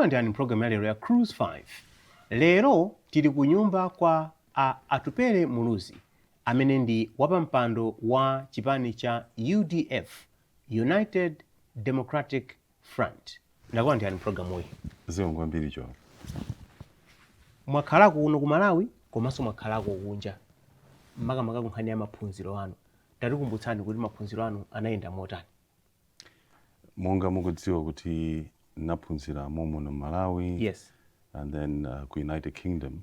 Ndakulandirani program ya lero ya Cruise 5. Lero tili ku nyumba kwa Atupele Muluzi amene ndi wapampando wa chipani cha UDF, United Democratic Front. Ndakulandirani program uyi. Ziongo mbili jo. Mwakhalako kuno ku Malawi komanso mwakhalako kunja. Makamaka kunkhani ya maphunziro anu. Tatikumbutsani kuti maphunziro anu anayenda motani. Monga mukudziwa kuti naphunzira momo no Malawi. Yes. And then ku United Kingdom.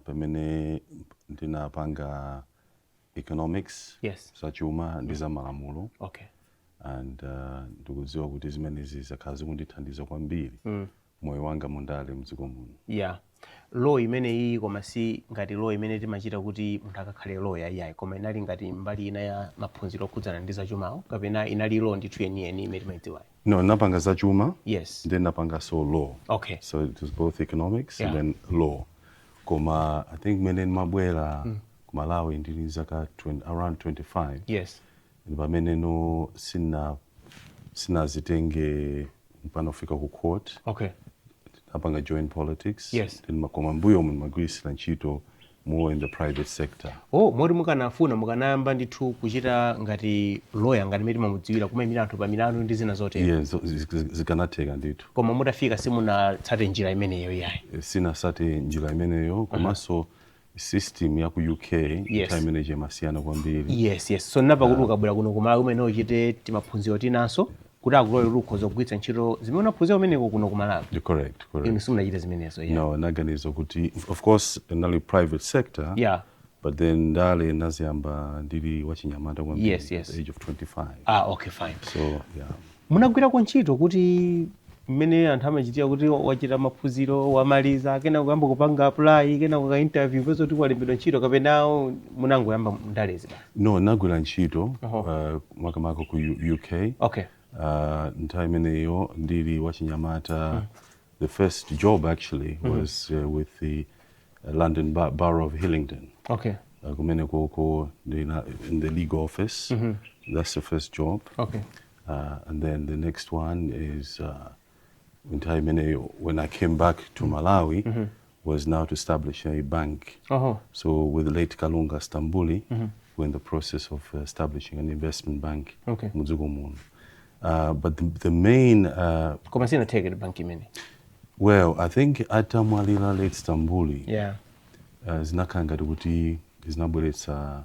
Pamene ndinapanga economics. Yes. Sachuma ndiza malamulo. Okay. And ndikudziwa kuti zimenezi zakhazi kundithandiza kwambiri. Moyo wanga mundale mdziko muno. Yeah. Law imene iyi koma si ngati law imene timachita kuti munthu akakhale lawyer yayi koma inali ngati mbali ina ya maphunziro okhudzana ndi zachumawo kapena inali law ndithu yeniyeni imene timayidziwa. No, napanga zachuma. Yes. Then napanga so law. Okay. So it was both economics and then law. Koma I think mene mabwera ku Malawi ndili zaka around 25. Yes. Pamene no sina zitenge mpano fika ku court. Okay. Napanga join politics. Yes. Then makoma mbuyo magwisira ntchito more in the private sector. Oh, mori mukanafuna mukanayamba ndithu kuchita ngati lawyer ngati meti mamudziwira kumene anthu pa milandu ndi zina zote. Yes, zikanatheka ndithu. Koma mutafika simunatsate njira imeneyo yayi. Sinatsate njira imeneyo komanso system ya ku UK time manager masiyana kwambiri. Yes. So napa kuti ukabwera kuno ku Malawi umene uchite timaphunziro tinanso kuti akuloyo lukhoza kugwiritsa ntchito zimene unaphunzira umeneko kuno ku Malawi. Correct. Inu simunachita zimenezo yayi. No, naganizo kuti of course nali private sector. Yeah. But then ndale naziyamba ndili wachinyamata kwambiri. Yes. At the age of 25. Okay, fine. So yeah. Munagwira kwa ntchito kuti mmene anthu amachitira kuti wachita maphunziro wamaliza kena kuyamba kupanga apply kena kuka interview kwezo kuti walembedwa ntchito kapena munangoyamba ndalezi basi. No, nagwira ntchito makamaka ku UK. Okay. Nthawi imeneyo ndili wachinyamata. The first job actually was with the London Borough of Hillingdon. Okay. Kumene koko in the legal office. That's the first job. Okay. And then the next one is when I came back to Malawi was now to establish a bank. So with the late Kalunga Stambuli, we're in the process of establishing an investment bank. Okay. But the main... Koma sina take it bank imene. Well, I think atamwalira late Stambuli. Yeah. Zinakangati kuti zinabweretsa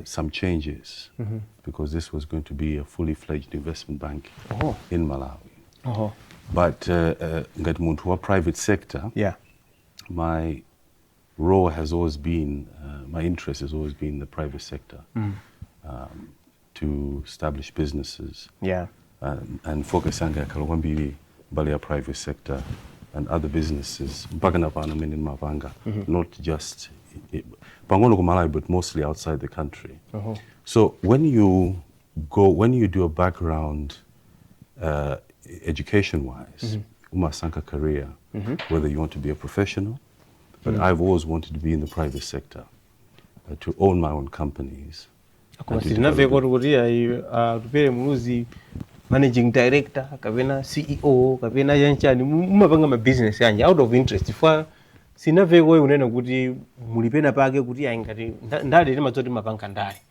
some changes because this was going to be a fully fledged investment bank in Malawi. But ngati munthu wa private sector, my role has always been, my interest has always been the private sector, to establish businesses. Yeah. And focus anga kwambiri mbali ya private sector and other businesses. Mpaka napano mene mapanga, not just Pangono ku Malawi, but mostly outside the country. So when you do a background education-wise, umasanka career, whether you want to be a professional, but I've always wanted to be in the private sector, to own my own companies. Atupele Muluzi, managing director, kapena CEO, kapena yanchani, mumapanga ma business yanje out of interest. For sinaveko unena kuti mulipena pake kuti ayingati ndale timadzoti mapanga ndale.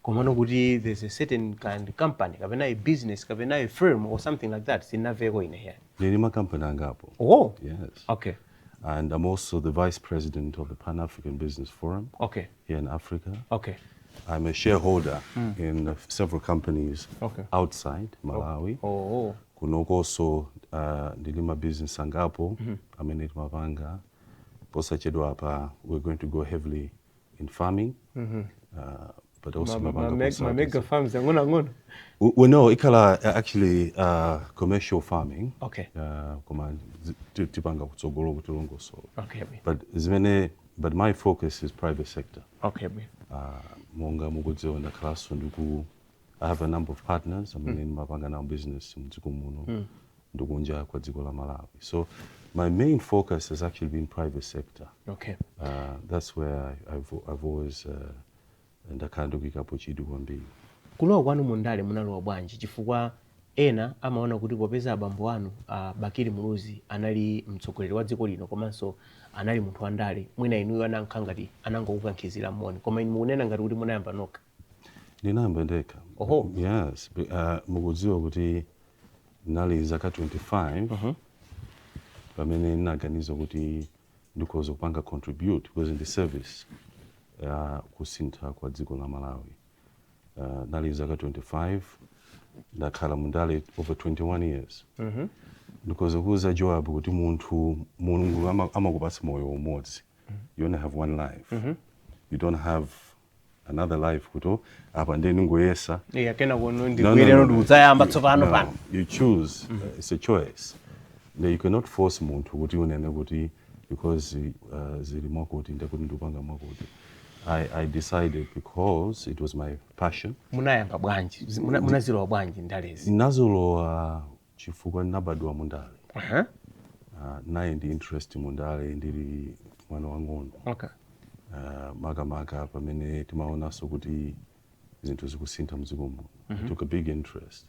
Komano kuti there's a certain kind of company, kapena a business, kapena a firm or something like that. Sinaveko ine here. Nilima company angapo. Oh. Yes. Okay. And I'm also the vice president of the Pan-African Business Forum. Okay. Here in Africa. Okay. I'm a shareholder in several companies outside Malawi. Kunoko also Nilima business angapo. Amenet mapanga. Posa chedwa hapa, we're going to go heavily in farming. But also mega farms ngona. Well, no, ikala actually commercial farming. Okay. Koma tipanga kutsogolo kutulongo so. Okay. But my focus is private sector. Okay. Monga mukudziwa na class nduku. I have a number of partners. I mean, mapanga na business mdziko muno. Ndukunja kwa dziko la Malawi. So my main focus has actually been private sector. Okay. That's where I've always ndakhandukika pochidu kwambiri. Kulowa kwanu mundale munalowa bwanji chifukwa ena amaona kuti popeza abambo anu Bakili Muluzi anali mtsogoleri wa dziko lino komanso anali munthu wandale mwina inuyo anankha ngati anangokukankhizira moni koma inu mukunena ngati kuti munayamba nokha. Ndinayamba ndekha. Oho. Yes, mukudziwa kuti nali zaka 25 pamene ndinaganiza kuti ndikhoza kupanga contribute because in the service kusintha kwa dziko la Malawi. Nali zaka 25 ndakhala mundale over 21 years. Ndikhoza kuuza Joab kuti Mulungu amakupatsa moyo umodzi. You only have one life. You don't have another life kuto apa ndeni ngoyesa. Yeah, kena kono ndikwireno nduzayamba tsopano pano. You choose. It's a choice. You cannot force muntu kuti unene kuti because zili mwakuti ndakuti ndupanga mwakuti. I decided because it was my passion. Munayamba bwanji? Munazilowa bwanji ndalezi? Nazulowa chifukwa nabadwa mundale. Naye ndi interest mundale ndili mwana wang'ono. Okay. Makamaka pamene timaonanso kuti zinthu zikusintha mdzikomo. I took a big interest.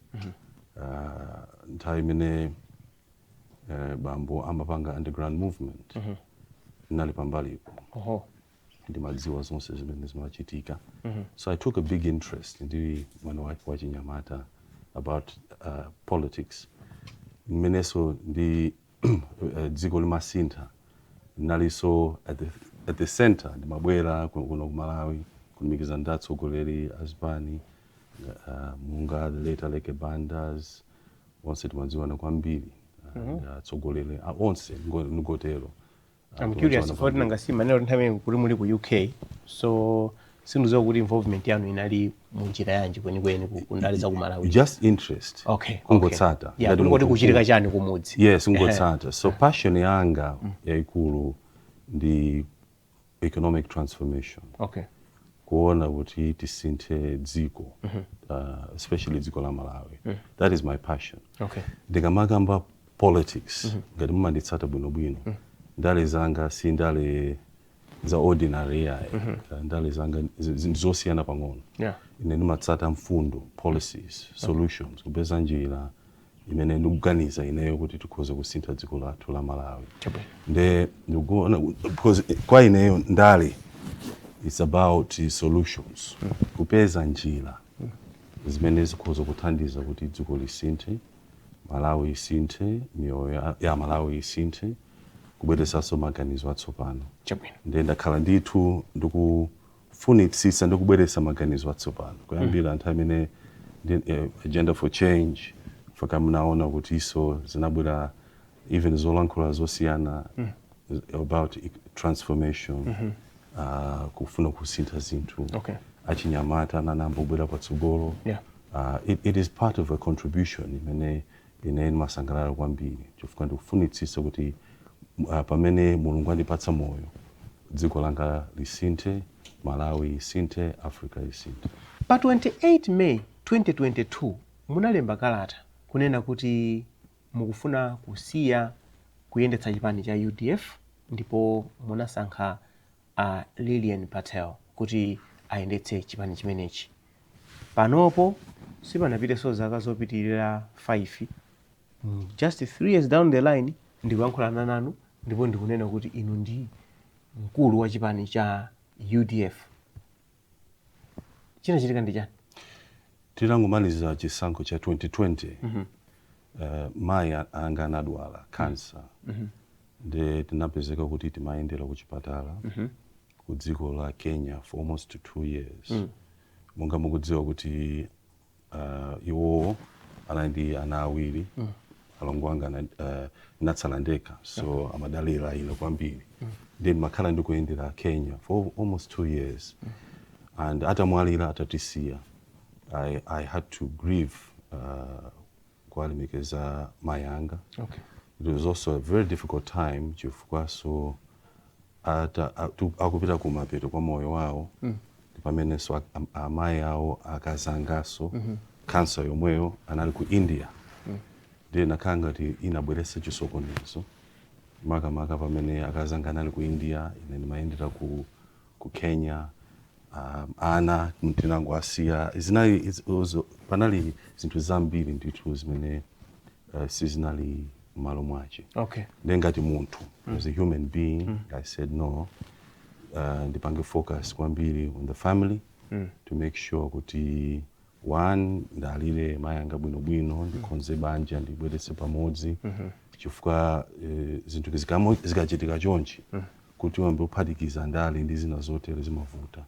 Nthawi imene bambo amapanga underground movement. Nali pambalipo. Oho. Ndimadziwa zonse zimene zimachitika. So I took a big interest ndi mwana wa Chinyamata about politics. Mmeneso ndi dziko limasintha. Naliso at the center ndimabwera kuno ku Malawi kunumikiza ndatsogoleri azipani munga leta leke bandas onse timadziwana kwambiri atsogoleri onse ngotero. I'm curious for nangasima nero nthawe kuli muli ku UK so sinuzowa kuti involvement yanu inali munjira yanji kwenikweni kundale za ku Malawi. Just interest. Okay. Kungotsata. Yeah, kuti kuchitika chani kumudzi. Yes, kungotsata. So passion yanga yaikulu ndi economic transformation. Okay. Kuona kuti tisinthe dziko, especially dziko la Malawi. That is my passion. Okay. Ndikamakamba politics, ngati mumanditsata bwinobwino. Ndale zanga si ndale za ordinary yayi. Ndale zanga zosiyana pang'ono. Yeah. Ine ndimatsata mfundo, policies, solutions, kupeza njira imene ndikuganiza ineyo kuti tikhoza kusintha dziko lathu la Malawi. Because kwa ineyo ndale it's about solutions. Kupeza njira zimene zikhoza kuthandiza kuti dziko lisinthe, Malawi isinthe, miyoyo ya Malawi isinthe, kubweresanso maganizo atsopano. Ndakhala ndithu ndikufunitsitsa ndikubweresa maganizo atsopano. Kuyambira nthawi imene agenda for change faka mnaona kuti iso zinabwera even zolankhula zosiyana about transformation, kufuna kusintha zinthu. Okay. Achinyamata nanambobwera patsogolo. It is part of a contribution imene masangalala kwambiri chifukwa ndikufunitsitsa kuti pamene Mulungu andipatsa moyo dziko langa lisinthe, Malawi isinthe, Africa isinthe. Pa 28 May 2022 munalemba kalata kunena kuti mukufuna kusiya kuyendetsa chipani cha UDF ndipo munasankha Lilian Patel kuti ayendetse chipani chimenechi. Panopo sipanapiteso zaka zopitirira 5. Just 3 years down the line ndikuyankhulana nanu ndipo ndikunena kuti inu ndi mkulu wa chipani cha UDF. Chinachitika ndi chani? Tirangomaliza chisankho cha 2020. Mayi anga anadwala cancer. Nde tinapezeka kuti timayendera ku chipatala ku dziko la Kenya for almost 2 years. Monga mukudziwa kuti iwo anandi ana awiri. Alongo wanga natsala ndekha so amadalira ino kwambiri. Then makhala ndikuyendera Kenya for almost 2 years. And atamwalira atatisiya. I had to grieve kwalimikeza mayanga. Okay. It was also a very difficult time chifukwa so akupita kumapeto kwa moyo wao. Pamene so amayi awo akazangaso cancer yomweyo anali ku India. Then nakanga ti inabweresa chisokonezo. Makamaka pamene akazanga anali ku India ine ndimayendera ku Kenya. ana mtinango asiya zinali panali zinthu zambiri ndithu zimene seasonally malo mwache. Okay. Ngati munthu as a human being, I said no, ndipange focus kwambiri on the family to make sure kuti one ndalire mayanga bwinobwino ndikonze banja ndibweretse pamodzi chifukwa zinthu zikachitika chonchi kuti wambe uphatikiza ndale ndi zina zotere zimavuta.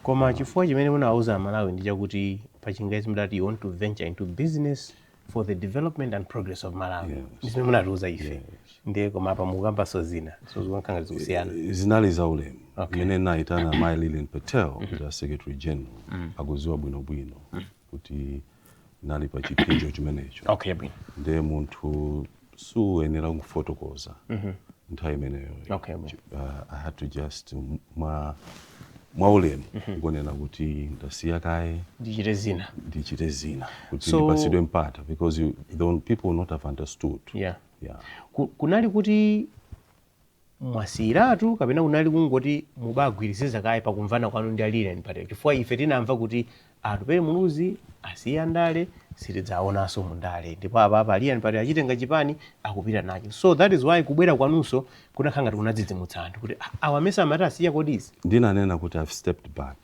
Koma chifukwa chimene munawuza Malawi ndi chakuti pachingezi mudati you want to venture into business for the development and progress of Malawi. Ndimene munatiuza ife. Ndiye koma apa mukamba zina zikunkanga zikusiyana. Zinali za ulemu. Mene naitana Mai Lilian Patel, the Secretary General, akuziwa bwinobwino kuti nali pa chipinjo chimenecho. Okay, bwino. Ndiye munthu suyenera kufotokoza nthawi imeneyo. Okay, bwino. I had to just mwaulemu kunena kuti ndasiya kaye ndichite zina kuti ndipasidwe mpata because people will not have understood. Yeah. Kunali kuti mwasiratu kapena kunali kungoti mubagwiriziza kaye pakumvana kwanu ndi Lilian Patel chifukwa ife tinamva kuti Atupele Muluzi asiya ndale sitidzaonanso mundale ndipo apa Lilian Patel achitenga chipani akupita nacho. So that is why kubwera kwanunso kunakhanga kunadzidzimutsa anthu kuti awamesa amati asiya kodisi. Ndinanena kuti I've stepped back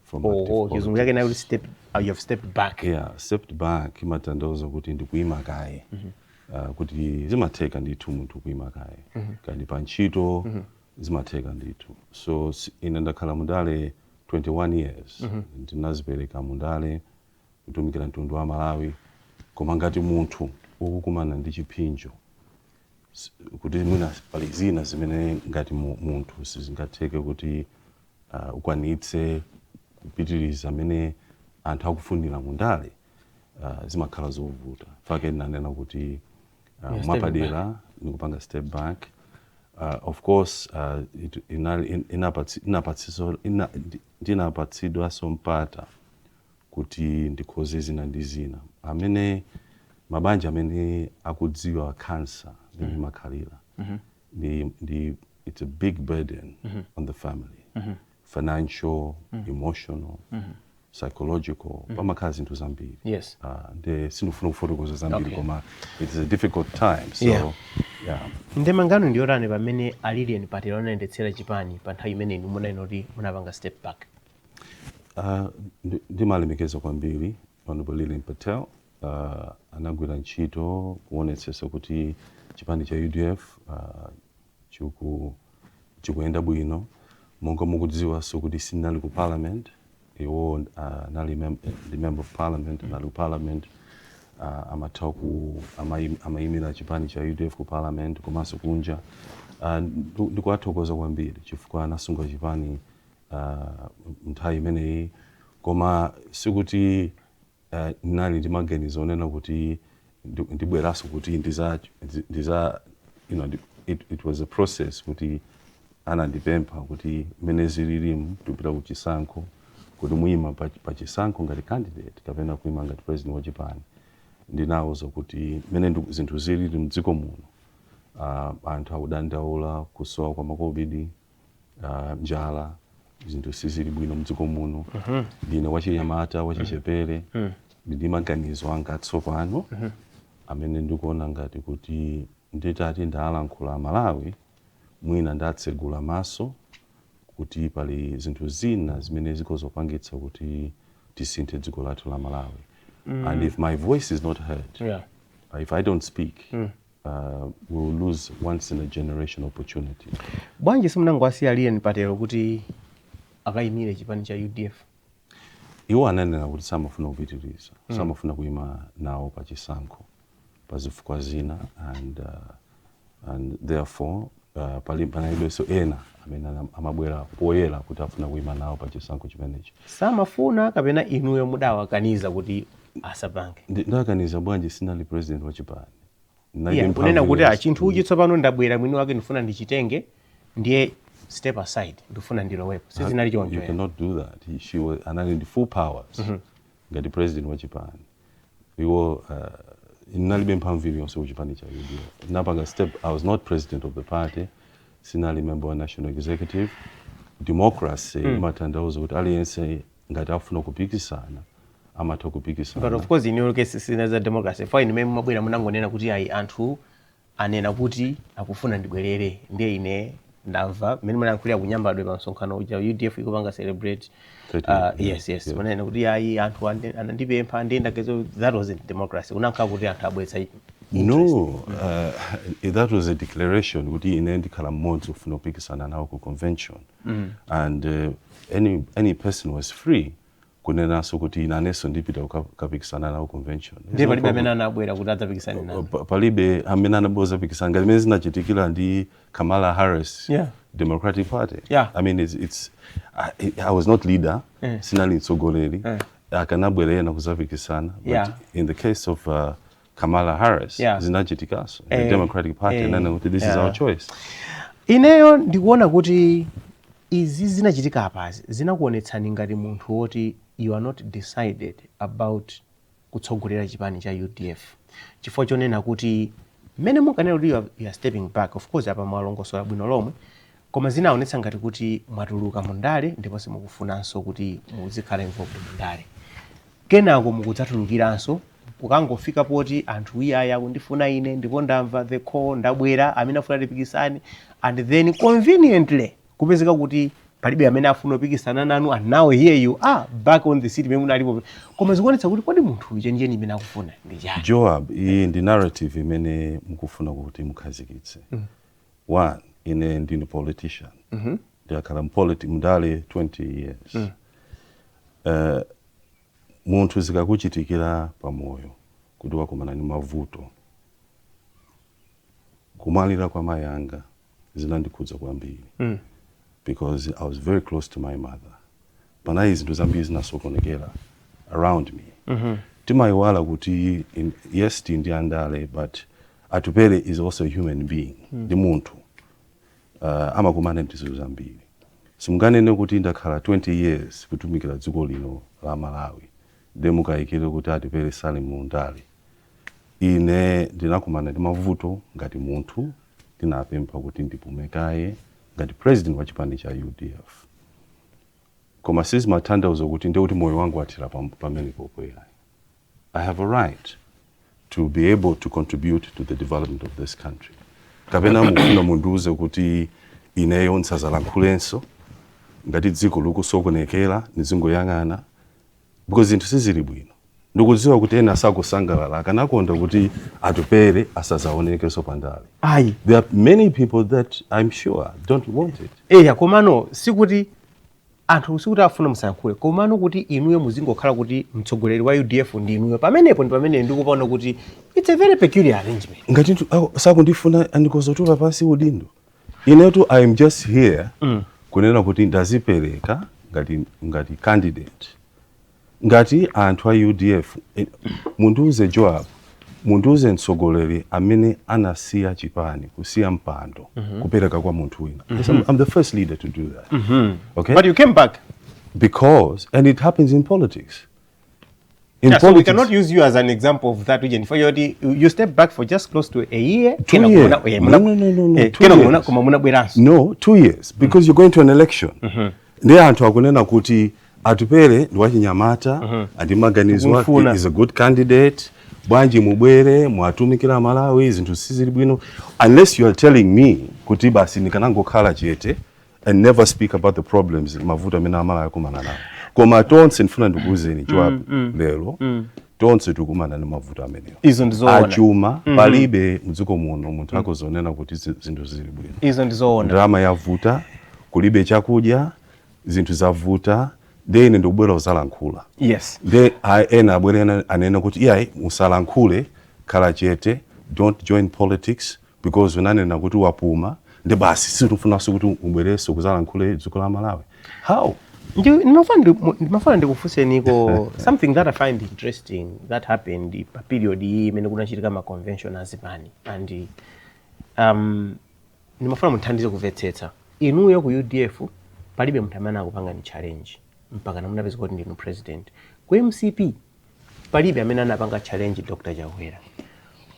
from active chizungu yake nayo you have stepped back. Yeah, stepped back imatanthauza kuti ndikuima kaye. Kuti zimatheka ndithu munthu kuima kaye. Kandi pa ntchito zimatheka ndithu. So ine ndakhala mundale 21 years. Ndinazipereka mundale kutumikira mtundu wa Malawi. Koma ngati munthu ukukumana ndi chipinjo kuti mwina pali zina zimene ngati munthu sizingatheke kuti ukwanitse kupitiriza amene anthu akufunira mundale zimakhala zovuta. Fake ndinanena kuti mwapadera nikupanga step back. Of course ndinapatsidwa mpata kuti ndikhoze zina ndi zina amene mabanja amene akudziwa cancer ndi makhalira it's a big burden on the family. Financial, emotional, psychological, pamakhala zinthu zambiri. Yes. Sinufuna kufotokoza zambiri koma it's a difficult time. So yeah. Ndemangano ndiyotani pamene Lilian Patel anayendetsera chipani pa nthawi imene inu munanoti munapanga step back. Ndimalemekeza kwambiri Honorable Lilian Patel. Anagwira ntchito kuonetsetsa kuti chipani cha UDF chikuyenda bwino. Monga mukudziwa so kuti sinali ku parliament. Iwo nali member of parliament, nali parliament. Amayimira chipani cha UDF ku parliament komanso kunja. Ndikuwathokoza kwambiri chifukwa anasunga chipani nthawi imeneyi. Koma sikuti nali ndi maganizo onena kuti ndibweraso kuti it was a process kuti anandipempha kuti mene zililimu tupita kuchisankho kuti muyima pa chisankho ngati candidate kapena kuima ngati president wa chipani. Ndinawuza kuti mene zinthu zilili mdziko muno anthu akudandaula kusowa kwa makobidi, njala, zinthu sizili bwino mdziko muno. Ndine wachinyamata wachichepere ndi maganizo anga atsopano amene ndikuona ngati kuti nditati ndalankhula Malawi mwina ndatsegula maso kuti pali zinthu zina zimene zikozopangitsa kuti tisinthe dziko lathu la Malawi. And if my voice is not heard, if I don't speak, we'll lose once in a generation opportunity. Bwanji simunangwasiya Lilian Patel kuti akayimire chipani cha UDF? Iwo ananena kuti samafuna kupitiriza, samafuna kuima nawo pa chisankho pa zifukwa zina and therefore panalibenso ena amene amabwera poyera kuti afuna kuima nawo pa chisankho chimenechi. Samafuna kapena inuyo mudawakaniza kuti asapange? Ndakaniza bwanji sinali president wa chipani. Kunena kuti chinthuchi tsopano ndabwera mwini wake ndifuna ndichitenge ndiye step aside ndifuna ndilowepo. Sizinali choncho. You cannot do that. She was anali ndi full powers ngati president wa chipani. Iwo inalibe mphamvu yonse kuchipani cha UDF. Napanga step, I was not president of the party. Sinali member wa national executive. democracy imatanthauza kuti aliyense ngati afuna kupikisana amatha kupikisana. But of course in your case sinaza democracy for ine mwe mabwera munangonena kuti ayi anthu anena kuti akufuna ndibwerere ndiye ine ndamva mmene munayankhulira kunyambadwe pa msonkhano uja UDF ikupanga celebrate yes munanena kuti ayi anthu anandipempha ndindakezo that wasn't democracy unanka kuti anthu abweretsa no that was a declaration kuti ine ndikhala mmodzi ufuna kupikisana nawo ku convention and any person was free kunenaso kuti inaneso ndipita ukapikisana nawo convention. Ndiye palibe amene anabwera kuti adzapikisane nawo. Palibe amene anaboza pikisana ngati mene zinachitikira ndi Kamala Harris Democratic Party. I mean I was not leader, sinali mtsogoleri. Akanabwera yena kuzapikisana, but in the case of Kamala Harris zinachitikaso the Democratic Party and this is our choice. Ineyo ndikuona kuti izi zinachitika apazi zinakuonetsani ngati munthu woti you are not decided about kutsogolera chipani cha UDF chifukwa chonena kuti mmene mukanena kuti you are stepping back of course apa mwalongosola bwino lomwe koma zinaonetsa ngati kuti mwatuluka mundale ndipo simukufunanso kuti muzikhala involved mundale kenako mukudzatulukiranso ukangofika poti anthu iyaya kundifuna ine ndipo ndamva the call ndabwera amene afuna tipikisane and then conveniently kupezeka kuti palibe amene afuna kupikisana nanu and now here you are back on the seat meme munalipo koma zikuonetsa kuti kodi munthu chenjeni imene akufuna ndi chani. Joab, iyi ndi narrative imene mukufuna kuti mukhazikitse. One, ine ndine politician. Ndakhala mundale 20 years. Munthu zikakuchitikira pamoyo kuti wakumana ni mavuto kumalira kwa mayanga zinandikhudza kwambiri. Because I was very close to my mother. Pana izinto zambiri zinasokonekera around me. Timaiwala kuti yes ndi andale but Atupele is also a human being. Ndi munthu. Amakumana ndi zinthu zambiri. Simunganene kuti ndakhala 20 years kutumikira dziko lino la Malawi. Demukayikire kuti Atupele sali mundale. Ine ndinakumana ndi mavuto ngati munthu ndinapempha kuti ndipumekaye ngati president wa chipani cha UDF. Koma sisi matanthauzo kuti ndiye kuti moyo wangu wathira pamene popo yayi. I have a right to be able to contribute to the development of this country. Kapena mufuna munduze kuti ineyo nsazalankhulenso ngati dziko likusokonekera nizingoyang'ana because zinthu sizili bwino. Ndikudziwa kuti ena sakusangalala akanakonda kuti Atupele asazaonekenso pandale. There are many people that I'm sure don't want it. Komano sikuti anthu sikuti afuna musayankhule komano kuti inuyo muzingokhala kuti mtsogoleri wa UDF ndi inuyo pamenepo ndi pamene ndikupaona kuti it's a very peculiar arrangement. Ngati sakundifuna andikozotola pasi udindo. Inetu I am just here kunena kuti ndazipereka ngati candidate. Ngati anthu a UDF munduze Joab munduze mtsogoleri amene anasiya chipani kusiya mpando kupereka kwa munthu wina. I'm the first leader to do that. Okay? But you came back because and it happens in politics. So we cannot use you as an example of that region. For you step back for just close to a year. 2 years. No, 2 years because you're going to an election. Ndiye anthu akunena kuti Atupele ndi wachinyamata andi maganizo wake is a good candidate. Bwanji mubwere mwatumikira Malawi zinthu sizili bwino unless you are telling me kuti basi nikanangokhala chete and never speak about the problems mavuto amene Malawi akumana nawo. Koma tonse ndifuna ndikuuzeni Joab lero tonse tikumana ni mavuto amenewo. Izo ndizoona. Achuma palibe mdziko muno munthu akozonena kuti zinthu zili bwino. Izo ndizoona. Drama yavuta kulibe chakudya zinthu zavuta then ndikubwera uzalankhula. Yes. Ena abwere anena kuti iyayi usalankhule khala chete don't join politics because unanena kuti wapuma ndi basi situfunaso kuti ubwereso kuzalankhule dziko la Malawi. How? Ndimafuna ndikufunseniko something that I find interesting that happened pa period imene kunachitika ma convention azipani and ndimafuna muthandize kumvetsetsa inuyo ku UDF palibe munthu amene akupanga ni challenge mpaka namunapeza kuti ndinu president. Ku MCP palibe amene anapanga challenge Dr. Jawera.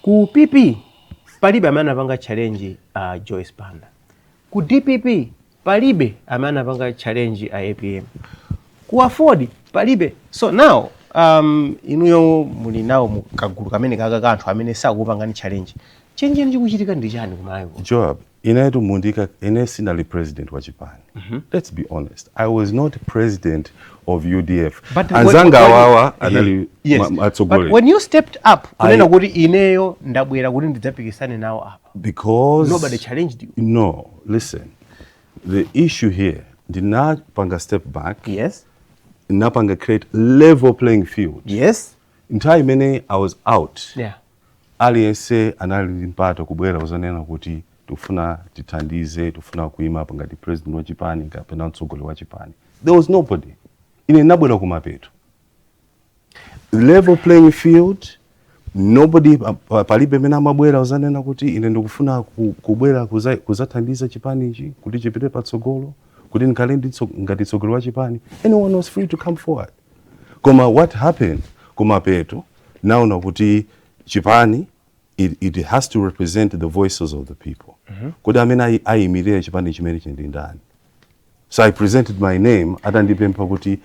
Ku PP palibe amene anapanga challenge Joyce Banda. Ku DPP palibe amene apanga challenge a APM. Ku afford palibe. So now inuyo muli nawo mukagulu kamene kaka anthu amene sakupangani challenge. Change ni chikuchitika ndi chani kumayo? Joab, inetu mundika ine sinali president wa Chipani. Let's be honest. I was not president of UDF. Anzanga wawa anali atsogole. But when you stepped up, kunena kuti ineyo ndabwera kuti ndidzapikisane nawo apa. Because nobody challenged you. No, listen. The issue here did not panga step back. Yes. Napanga create level playing field. Yes. Entire many I was out. Yeah. Aliyense analimpato kubwera uzanena kuti tufuna titandize, tufuna kuima panga di president wa Chipani kapena mtsogole wa Chipani. There was nobody. Ine nabwera kumapeto. Level playing field. Nobody palibe mena mabwera uzanena kuti ine ndikufuna kubwera kuzatandiza Chipani ichi kuti chipite patsogolo kuti nkale ngati tsogolo wa Chipani. Anyone was free to come forward. Koma what happened kumapeto now nakuti Chipani it has to represent the voices of the people. Kuti amene ayimirira Chipani chimene chindindani. So I presented my name atandipempha kuti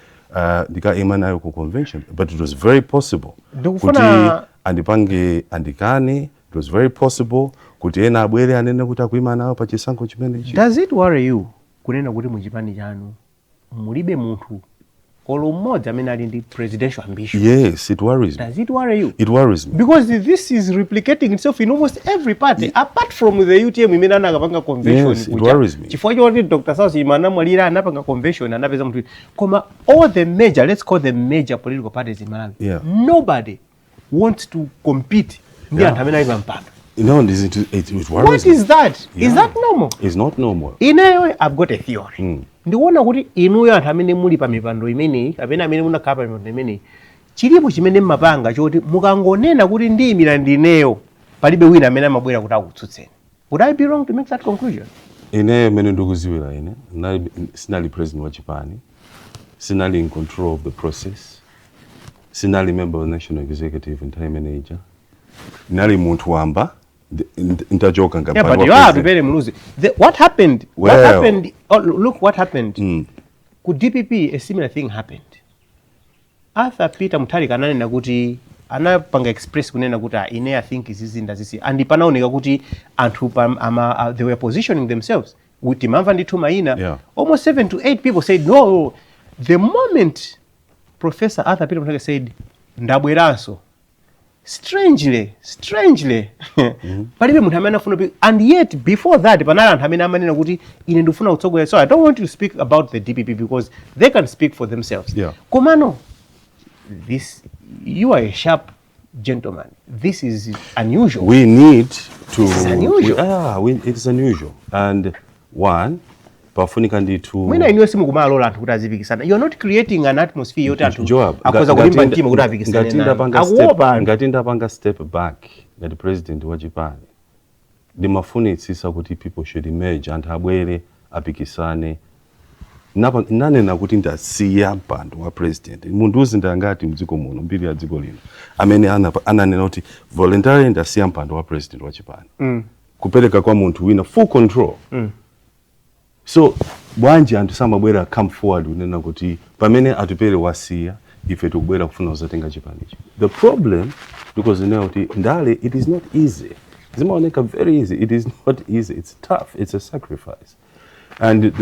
ndikaima nayo ku convention, but it was very possible kuti andipange andikane. It was very possible kuti ena abwere anene kuti akuima nawo pa chisankho chimene ichi. Does it worry you kunena kuti mu Chipani chanu mulibe munthu olo mmodzi amene ali ndi presidential ambition? Yes, it worries me. Does it worry you? It worries me. Because this is replicating itself in almost every party, apart from the UTM imene anakapanga convention. Yes, it worries me. Chifukwa choti Dr. Sausi imana mwalira anapanga convention anapeza mtu. Koma all the major, let's call them major political parties in Malawi. Yeah. Nobody wants to compete. Ndi anthu amene ali pampando. No, it worries What me. is that? Yeah. Is that normal? It's not normal. Ineyo I've got a theory. Ndikuona kuti inuyo anthu amene muli pa mipando imeneyi kapena amene munakhala pa mipando imeneyi chilipo chimene mmapanga choti mukangonena kuti ndiyimira ndineyo palibe wina amene amabwera kuti akutsutseni. Would I be wrong to make that conclusion? Ineyo mene ndikuziwira ine sinali president wa Chipani, sinali in control of the process, sinali member of the national executive and time manager, nali munthu wamba. Intajoka yeah, but you are very Muluzi. What happened? Well, what happened? Oh, look what happened. Could DPP a similar thing happened? Arthur Peter Mutharika ananena kuti anapanga express kunena kuti ine I think izizinda zisi and panaoneka kuti anthu they were positioning themselves with imamva ndithu maina. Yeah. Almost 7 to 8 people said no. The moment Professor Arthur Peter Mutharika said ndabweranso, strangely palibe munthu amene afuna, and yet before that panali anthu amene amanena kuti ine ndifuna kutsogolera. So I don't want to speak about the DPP because they can speak for themselves. Yeah. Komano, you are a sharp gentleman. This is unusual. We need to. This is unusual. It is unusual. And one, pafunika nditu. Mwina iniwe simu kumalola anthu kuti azipikisana. You are not creating an atmosphere yoti anthu akhoza kulimba mtima kuti apikisane naye. Ngati ndapanga step back ngati president wa Chipani, ndimafunitsisa kuti people should emerge anthu abwere apikisane. Nanena kuti ndasiya mpando wa president. Munthu uzinda ngati mdziko muno mbiri ya dziko lino amene ananena kuti voluntarily ndasiya mpando wa president wa Chipani. Kupereka kwa munthu wina full control. So bwanji anthu samabwera come forward unena kuti pamene Atupele wasiya ife tikubwera kufuna kuzatenga Chipani ichi. The problem because you know kuti ndale it is not easy. Zimaoneka very easy. It is not easy. It's tough. It's a sacrifice. And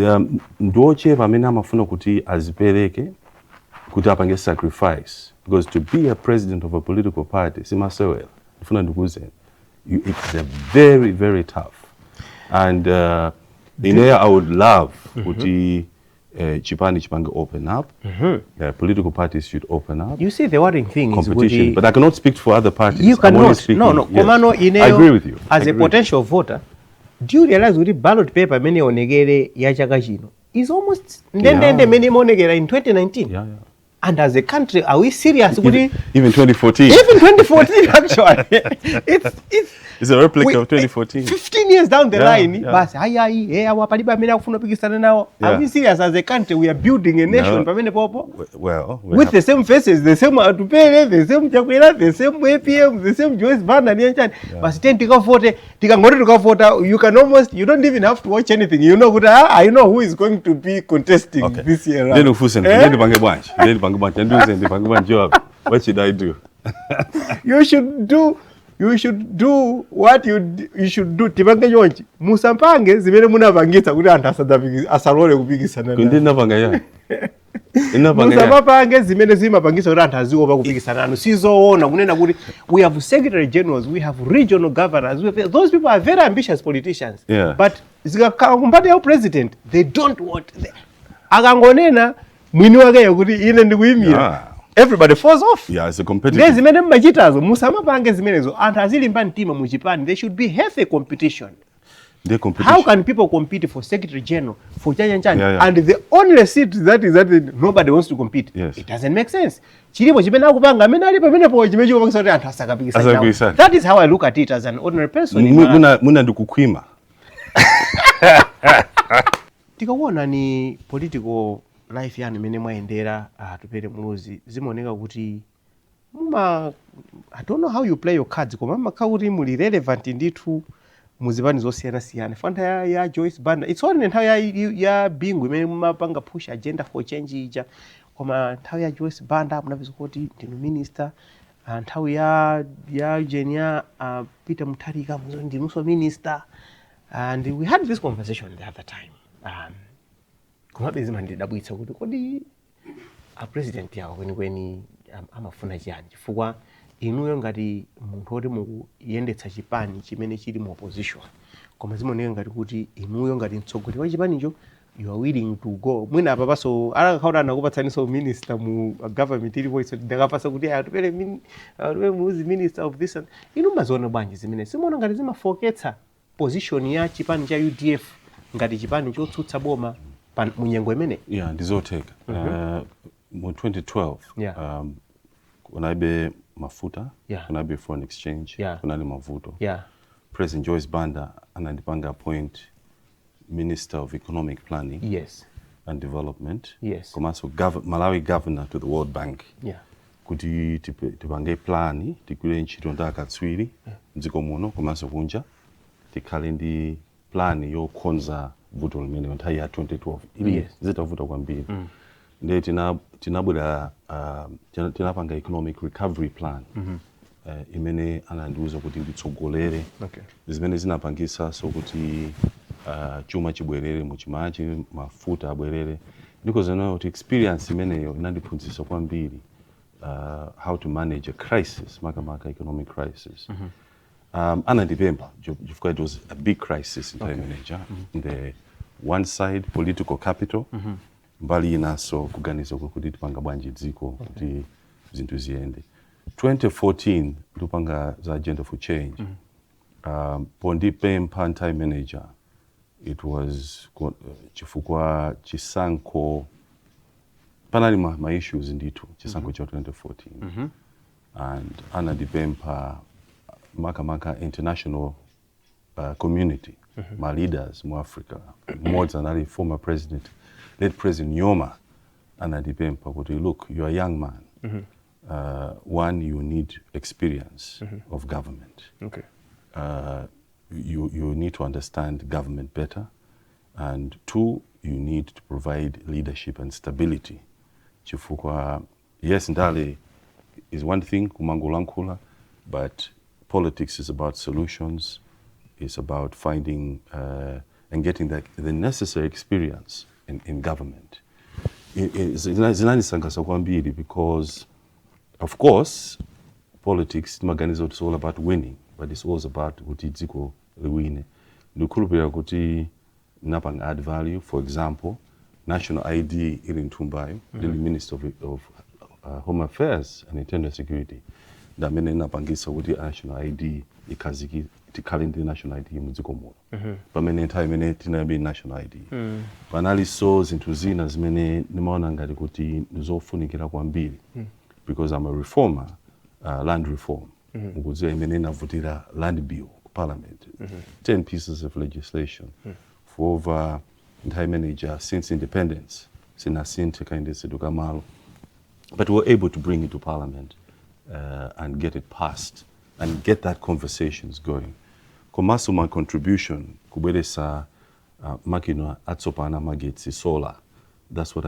ndoche pamene amafuna kuti azipereke kuti apange sacrifice, because to be a president of a political party simasewera ndifuna ndikuzeni it's very very tough. And I would love kuti Chipani chipange open up. Political parties should open up. You see, the worrying thing competition, is but I cannot speak for other parties. You cannot. No. Yes. Komano, I agree with you. As a potential voter, do you realize that ballot paper many onegere ya chaka chino is almost ndende many monegera in 2019? Yeah. And as a country, are we serious? Even 2014. Even 2014, actually. It's It's a replica of 2014. 15 years down the line, yeah. basi hayi awapaliba amene akufuna kupikisana nawo. Are we serious as a country? We are building a nation pamene popo. Well, with the same faces, the same Atupele, the same Chakwera, the same APM, the same Joyce Banda, but then you can almost, you don't even have to watch anything. You know, I know who is going to be contesting this year. What should I do? You should do what you should do. Tibange yonchi. Musampange zimene munavangisa kuti anthu asalole kupikisana. Kundinapanga ya. Musapange zimene zimapangisa kuti anthu aziopa kupikisana. Sizoona kunena kuti we have secretary generals, we have regional governors. Those people are very ambitious politicians. Yeah. But zikakumbati ya president, they don't want. Akangonena mwini wake kuti ine ndikuyimira. Everybody falls off. Yeah, it's a competition. Zimene mmachitazo musamapange zimenezo anthu azilimba mtima mu Japan. There should be healthy competition. How can people compete for secretary general, for Chanya, and the only seat that nobody wants to compete? Yes. It doesn't make sense. That is how I look at it as an ordinary person. Muna ndikukwima. Tikaona ni political life yani mene mwaendera Atupele Muluzi zimaoneka kuti I don't know how you play your cards koma makauti muli relevant ndithu muzibani zosiyana fanta ya Joyce Banda it's only nthawi ya bingu imene mapanga push agenda for change ija koma nthawi ya Joyce Banda munapeza kuti ndinu minister nthawi ya Jenia Peter Mutharika ndinunso minister and we had this conversation the other time kumabe zimandidabwitsa kuti kodi a president yawo kwenikweni amafuna chiyani chifukwa inuyo ngati munthu oti mukuyendetsa chipani chimene chili mu opposition koma zimaoneka ngati kuti inuyo ngati mtsogoleri wa chipanicho you are willing to go mwina apa paso alakakhaona anakupatsaniso minister mu government ilipo iso ndakapasa kuti Atupele Muluzi minister of this and inu maziona bwanji zimene simuona ngati zimafoketsa position ya chipani cha UDF ngati chipani chotsutsa boma munyengo imene ndizoteka mu 2012 kunaibe mafuta kunaibe foreign exchange kunali mavuto President Joyce Banda anandipanga appoint Minister of Economic Planning and Development komanso Malawi governor to the World Bank kuti tipange plani tikwire ntchito ndakatswiri mdziko muno komanso kunja tikhale ndi plani yokonza vuto limene nthawi ya 2012 ili zitavuta kwambiri ndiye tinabwera tinapanga economic recovery plan imene anandiuza kuti nditsogolere zimene zinapangisa so kuti chuma chibwerere muchimachi mafuta abwerere ndiko zinayo kuti experience imeneyo inandiphunzitsa kwambiri how to manage a crisis makamaka economic crisis anandipempha chifukwa it was a big crisis in time manager the one side political capital mbali inaso kuganiza kuti tipanga bwanji dziko kuti zinthu ziyende 2014 tupanga za agenda for change pondipempha time manager it was chifukwa chisankho panali ma issues ndithu chisankho cha 2014 and anandipempha makamaka international community my leaders mu Africa mmoja anali former president late President Nyoma anandipempha kuti look you are a young man one you need experience of government you need to understand government better and two you need to provide leadership and stability chifukwa yes ndale is one thing kumangulankhula but politics is about solutions it's about finding and getting the necessary experience in government zinanisangasa kwambiri because of course politics maganizo it's all about winning but it's also about kuti dziko liwine ndikhulupirira kuti napanga add value for example national ID ili nthumbayo the Minister of Home Affairs and Internal Security ndamene napangisa kuti national ID ikaziki tikhale ndi national ID mudziko muno pamene nthawi imene tinabe national ID panali so zinthu zina zimene nimaona ngati kuti nizofunikira kwambiri because I'm a reformer land reform ukudziwa imene inavutira land bill parliament, 10 pieces of legislation for over time manager since independence, but we were able to bring it to parliament and get it passed and get that conversations going. Komaso my contribution kubelesa makino atsopana magetsi solar. That's what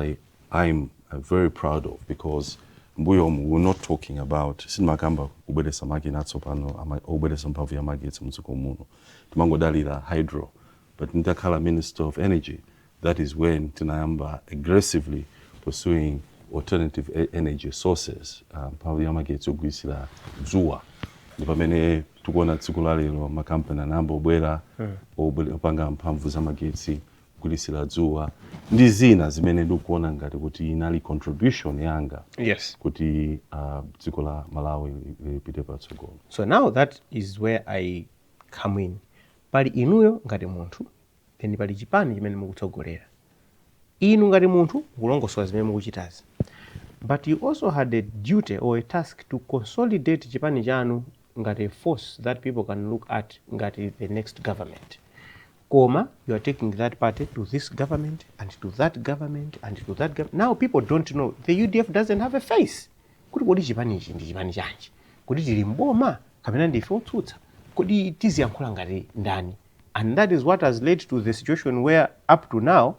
I'm very proud of, because we're not talking about sinmakamba kubelesa makina atsopano ama ubelesa mpavu ya magetsi mutsuko muno. Timangodalira hydro, but Ndakala Minister of Energy, that is when tinayamba aggressively pursuing alternative energy sources. Mpavu ya magetsi ogwisira zuwa. Ndipamene tukona tsikulaliro makampani namba obwera opanga mphamvu za magetsi kulisira zuwa ndi zina zimene ndikuona ngati kuti inali contribution yanga kuti dziko la Malawi lipite patsogolo. So now that is where I come in. Pali inuyo ngati munthu, then pali chipani chimene mukutsogolera. Inu ngati munthu kulongosola zimene mukuchitazi. But you also had a duty or a task to consolidate chipani chanu ngati a force that people can look at ngati the next government. Koma, you are taking that party to this government and to that government and to that government. Now people don't know. The UDF doesn't have a face. Kuti chipani ichi ndi chipani chanji. Kuti tili mboma kapena ndife otsutsa. Kuti tiziyankhula ngati ndani. And that is what has led to the situation where up to now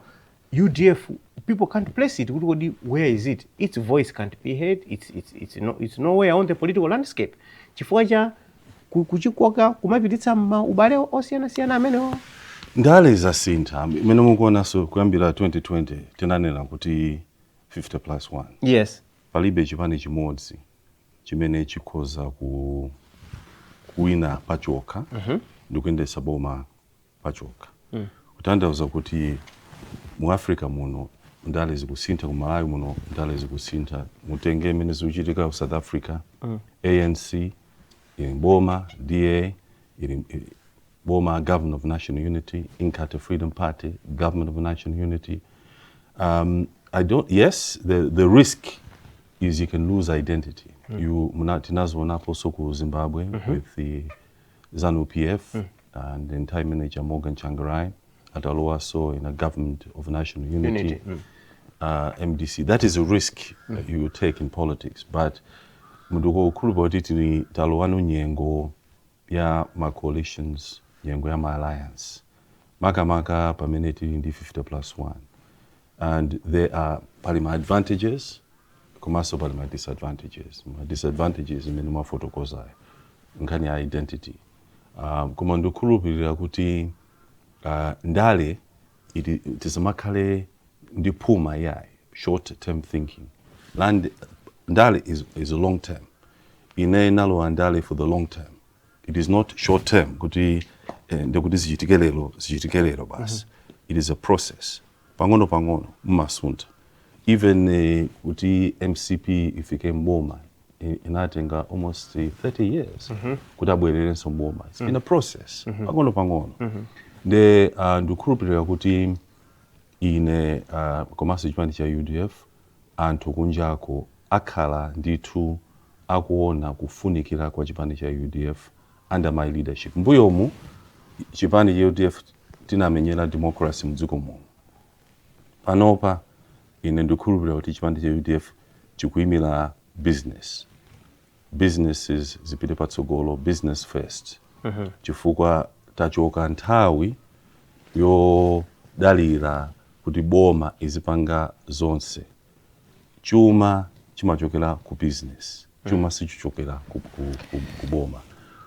UDF people can't place it. Where is it? Its voice can't be heard. It's nowhere on the political landscape. Chifukwa cha kuchikoka kumapititsa ubale osiyana-siyana amenewo. Ndale zasintha. Mene mukuona so kuyambira 2020 tinanena kuti 50+1. Yes. Palibe chipani chimodzi chimene chikhoza kuwina pachoka ndikuyendesa boma pachoka. Kutanthauza kuti mu Africa muno ndale zikusintha, ku Malawi muno ndale zikusintha. Mutenge mene zikuchitika ku South Africa, ANC boma, DA boma, Government of National Unity, Inkatha Freedom Party, Government of National Unity. Yes, the risk is you can lose identity. You munatinazo also ku Zimbabwe with the ZANU-PF and then time manager Morgan Tsvangirai at Aloaso in a Government of National Unity. MDC. That is a risk you take in politics, but muduko ukulubotiti ni talowano nyengo ya ma coalitions, nyengo ya ma alliance. Maka pameneti ndi 50+1. And there are palima advantages, kumaso palima disadvantages. My disadvantages imene mafotokoza nkani ya identity. Kuma ndukulubirira kuti ndale itisamakale ndipuma yayi, short term thinking. Ndale is a long term. Ine nalo ndale for the long term. It is not short term kuti ndekuti zichitikelero basi. It is a process. Pangono mmasunta. Even kuti MCP ifike mboma inatenga almost 30 years kuti abwererenso mboma. It's been a process. Pangono. De ndukulupirira kuti ine komanso chipani cha UDF anthu kunjako akhala ndithu akuona kufunikira kwa chipani cha UDF under my leadership. Mbuyomu chipani cha UDF tinamenyera democracy mdziko muno. Panopa ine ndikhulupirira kuti chipani cha UDF chikuyimira businesses zipite patsogolo, business first. Chifukwa tachoka nthawi yodalira kuti boma izipanga zonse. Chuma chimachokera ku business. Chuma sichichokera ku boma.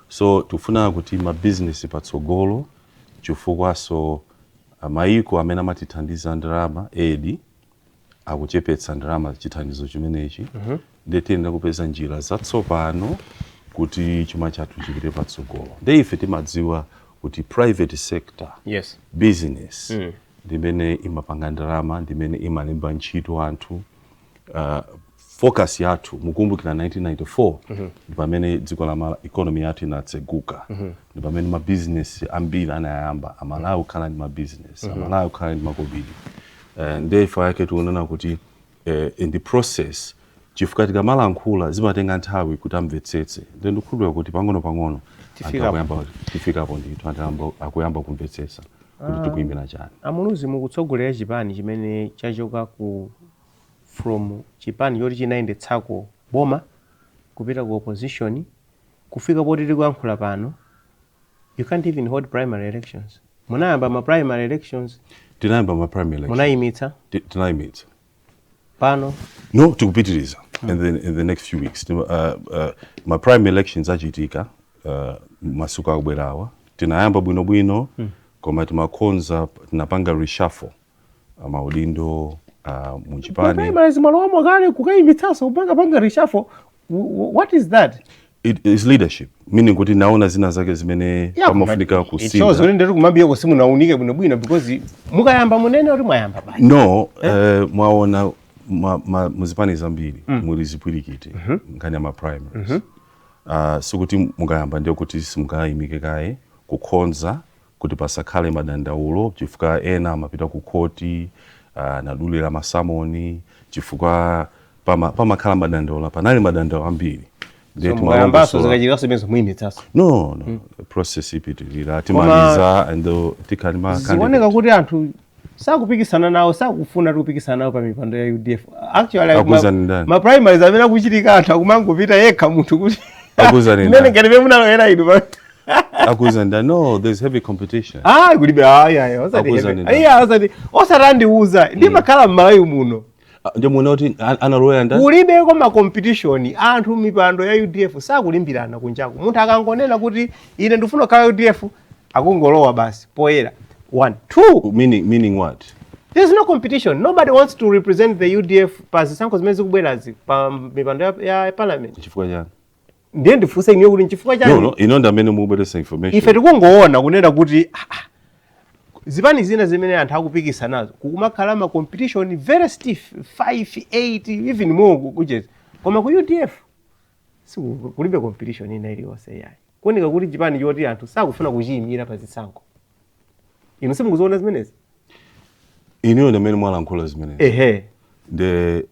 So tufuna kuti ma business patsogolo chifukwa so maiko amene amatithandiza ndalama edi akuchepetsa ndalama chithandizo chimenechi. Ndetenda kupeza njira zatsopano kuti chuma chathu chipite patsogolo. Ife timadziwa kuti private sector, business, ndimene imapanga ndalama, ndimene imalemba ntchito anthu. Focus yathu mukumbukira 1994 ndipamene dziko la economy yathu inatseguka. Ndipamene ma business ambiri anayamba, Malawi khala ndi ma business, Malawi khala ndi makobiri. Ndefa yake tuonana kuti in the process chifukwa tikamalankhula zimatenga nthawi kuti amvetsetse. Ndikukhulupirira kuti pang'ono tifika hapo ndithu anthu akuyamba kumvetsetsa kuti tikuyimbira chani. Amuluzi mukutsogolera chipani chimene chachoka from chipani choti chinayendetsako boma kupita ku opposition kufika poti tikuyankhula pano. You can't even hold primary elections. Munayamba ma primary elections. Tinayamba ma primary elections. Munayimitsa. Tinayimitsa. Pano. No, tikupitiriza in the next few weeks. My primary elections achitika masuku akubwerawa. Tinayamba bwinobwino koma timakonza tinapanga reshuffle maudindo muchipani. Primaries malomo kale kukayimitsaso kupanga reshuffle. What is that? It is leadership, meaning kuti naona zina zake zimene pamafunika kusinda. It shows kuti ndiri kumambia ko simu naunike bwinobwino because mukayamba munene uri mwayamba basi. No, mwaona muzipani zambiri muri zipwirikiti ngani ama primaries. So kuti mukayamba ndio kuti simukayimike kaye kukhonza kuti pasakhale madandaulo chifukwa ena amapita ku koti nadulira masamoni chifukwa pamakhala madandaulo panali madandaulo ambiri. No, process ipitirira timaliza and tikalima zioneka kuti anthu sakupikisana nawo sakufuna kupikisana nawo pa mipando ya UDF. Actually ma primaries amene akuchitika anthu akumangopita yekha munthu kuti mene ngati munaloera inu akuzanda. No, there's heavy competition. Kulibe osatandiuza ndimakhala m'Malawi muno ndio munoti analoya ndani kulibe ko ma competition anthu mipando ya UDF sakulimbirana kunjako. Munthu akangonena kuti ine ndifuna kala UDF akungolowa basi poera. 1 2 meaning what? There's no competition. Nobody wants to represent the UDF pasi sanko zimezi kubwerazi pa mipando ya parliament. Chifukwa chani? Ndiye ndifunse ine kuti chifukwa chani? No, inonda mene mubweresa information. Ife tikungoona kunena kuti zipani zina zimene anthu akupikisa nazo kukumakhala ma competition very stiff 5 8 even more kucheza koma ku UDF kulibe competition ina iliyonse yayi kuoneka kuti chipani choti anthu sakufuna kuchiyimira pa zisankho. Inu simukuziona zimenezi iniyo ndamene mwalankhula zimenezi nde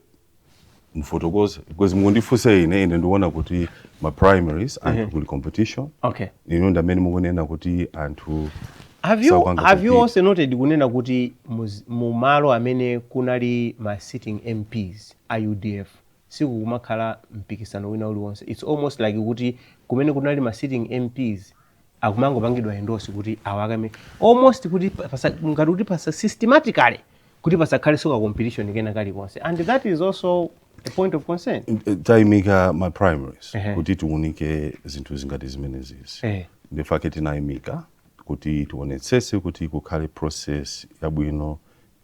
mfotokoze because mundifunse ine ndiona kuti ma primaries anthu kuli competition. Iniyo ndamene mukunena kuti anthu Have you also noted kunena kuti mumalo amene kunali ma sitting MPs a UDF sikukumakhala mpikisano wina uliwonse. It's almost like kuti kumene kunali ma sitting MPs akumangopangidwa endorse kuti awakame almost kuti ngati kuti pasa systematically kuti pasakhale soka competition kena kalikonse, and that is also a point of concern. Taimika my primaries kuti tiunike zinthu zingati zimenezi. The fact tinayimika kuti tionetsese kuti kukhale process yabwino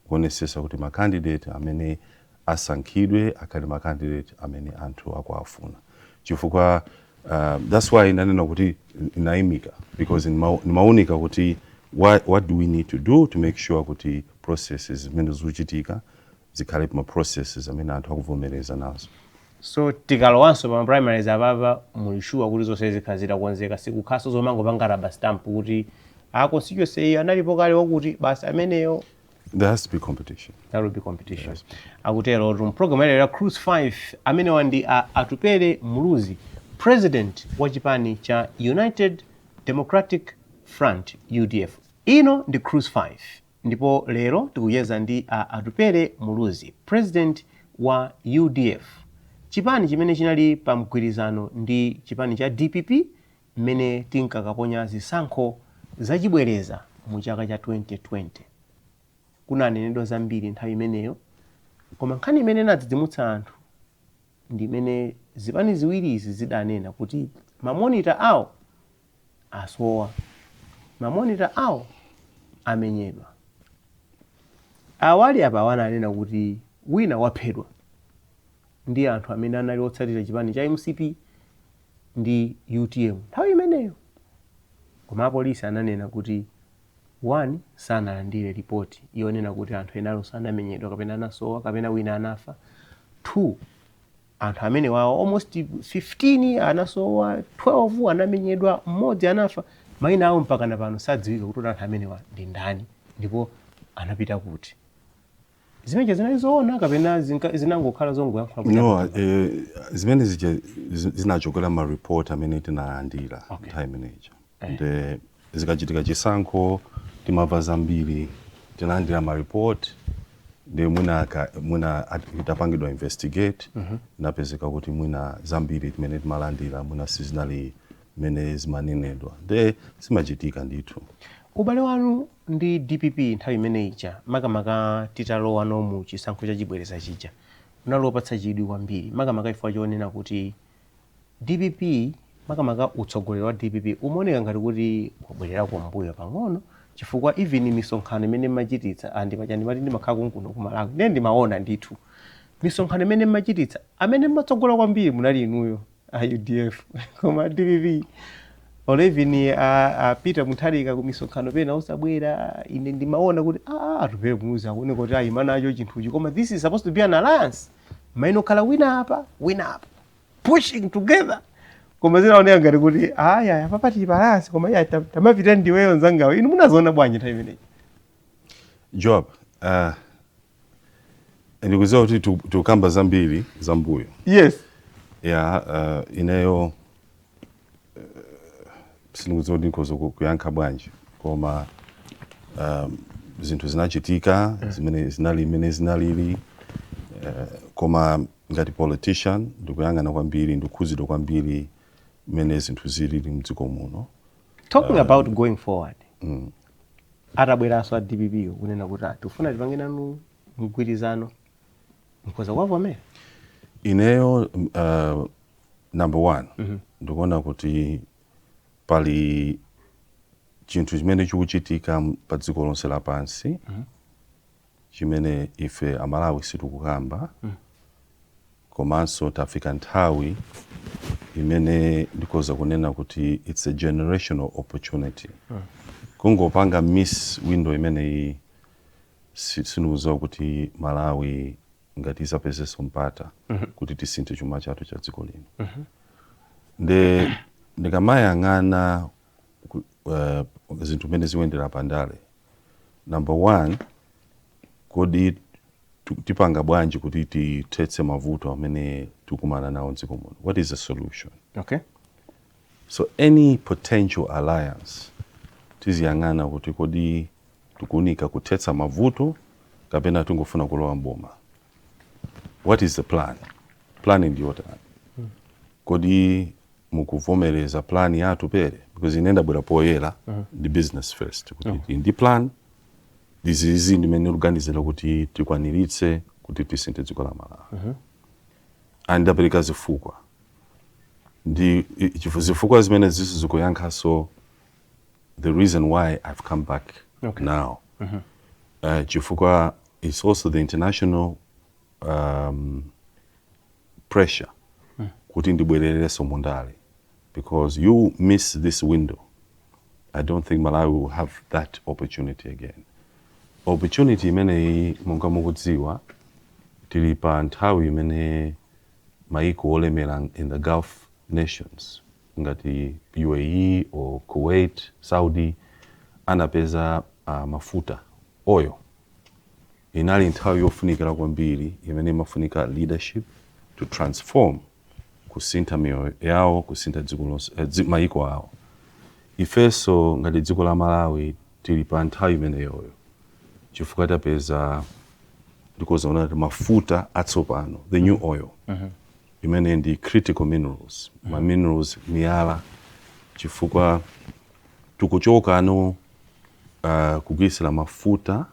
kuonetsesa kuti ma candidate amene asankhidwe akhale ma candidate amene anthu akuafuna. Chifukwa that's why nanena kuti inayimika because nimaunika kuti what do we need to do to make sure kuti processes zimene zikuchitika zikhale ma processes amene anthu akuvomereza nazo. So tikalowanso pa primaries ababa mulishuwa kuti zonse zikhazira kuonzeka sikukhaso zomangopanga rubber stamp kuti constituency analipo kale wakuti basi ameneyo. There has to be competition. There will be competition. Yes. Akutero room program ya Cruise 5 amene wandi Atupele Muluzi, president wa chipani cha United Democratic Front UDF. Ino ndi Cruise 5. Ndipo lero tikuyeza ndi Atupele Muluzi, president wa UDF. Chipani chimene chinali pa mgwirizano ndi chipani cha DPP mmene tinkakaponya zisankho zachibwereza mu chaka cha 2020. Kuna anenedwa zambiri nthawi imeneyo koma nkhani imene nadzidzimutsa anthu ndi imene zipani ziwiri izi zidanena kuti mamonita awo asowa, mamonita awo amenyedwa. Awali apa wananena kuti wina waphedwa ndi anthu amene anali otsatira chipani cha MCP ndi UTM nthawi imeneyo. Koma polisi ananena kuti 1 sanalandire ripoti yonena kuti anthu enalo sanamenyedwa kapena anasowa kapena wina anafa. 2 anthu amene wawo almost 15 anasowa, 12 anamenyedwa, mmodzi anafa. Maina awo mpaka na pano sadziwika kuti anthu amene ndi ndani ndipo anapita kuti. zimenezo zinazoona kapena zinangokhala zongoyankhula no zimene zinachokera ma report amene tinalandira nthawi imeneyo nde zikachitika chisankho timamva zambiri tinalandira ma report nde mwina itapangidwa investigate napezeka kuti mwina zambiri timene timalandira mwina sizinali mene zimanenedwa nde simachitika ndithu. Ubale wanu ndi DPP nthawi imene ija makamaka titalowa mu chisankho cha chibwereza chija unalopatsa chidwi kwambiri makamaka ifwa chonena kuti DPP makamaka utsogoleri wa DPP umaoneka ngati kuti wabwerera kumbuyo pang'ono chifukwa even misonkhano imene mmachititsa andimati ndimakhala kunkuno ku Malawi ndiye ndimaona ndithu misonkhano imene mmachititsa amene mmatsogola kwambiri munali inuyo a UDF koma DPP Olevini Peter Mutharika ku misonkhano pena usabwera ine ndimaona kuti Atupele Muluzi akuone kuti ayimanacho chinthuchi koma this is supposed to be an alliance maino kala win up pushing together koma zinaoneka ngati kuti aya papati balance koma ya tamapita ndiweyo nzangawe inu munazoona bwanji nthawi imeneyi Job ndikuziwa kuti tukamba zambiri zambuyo yes ineyo sinikuziwa kuti ndikozo kuyankha bwanji koma zinthu zinachitika zimene zinalili koma ngati politician ndikuyang'ana kwambiri ndikukhuzidwa kwambiri mene zinthu zilili mdziko muno. Talking about going forward atabweranso a DPP kunena kuti tifuna tipange nanu mgwirizano mkoza kwavomera ineyo number one ndikuona kuti pali chinthu chimene chikuchitika pa dziko lonse lapansi chimene ife Amalawi sitikukamba komanso tafika nthawi imene ndikoza kunena kuti it's a generational opportunity kungopanga miss window imene sinukuziwa kuti Malawi ngati isapezeso mpata kuti tisinthe chuma chathu cha dziko lino nde ndikamayang'ana zinthu mene ziwendera pandale number one kodi tipanga bwanji kuti tithetse mavuto amene tikumana nawo mdziko muno. What is the solution? Okay. So any potential alliance tiziyang'ana kuti kodi tikunika kuthetsa mavuto kapena tungofuna kulowa mboma. What is the plan? Plan ndiyo tani. Kodi mukuvomereza plan ya Atupele because inenda bwera poyera the business first kuti ndi plan dizizi ndimene organizera kuti tikwaniritse kuti tisinthe dziko la Malawi andapereka zifukwa ndi zifukwa zimene zikuyankhaso the reason why I've come back now chifukwa is also the international pressure kuti ndibwerereso mundale because you miss this window I don't think Malawi will have that opportunity again. Opportunity imene monga mukudziwa tili pa nthawi imene maiko olemera in the Gulf nations ngati UAE or Kuwait, Saudi anapeza mafuta oil inali nthawi yofunikira kwambiri imene mafunika leadership to transform kusintha miyoyo yawo kusintha dziko lonse maiko awo ifeso ngati dziko la Malawi tili pa nthawi imeneyoyo chifukwa tapeza ndikozaona mafuta atsopano the new oil imene ndi critical minerals ma minerals miyala chifukwa tukuchoka ano kugwisira mafuta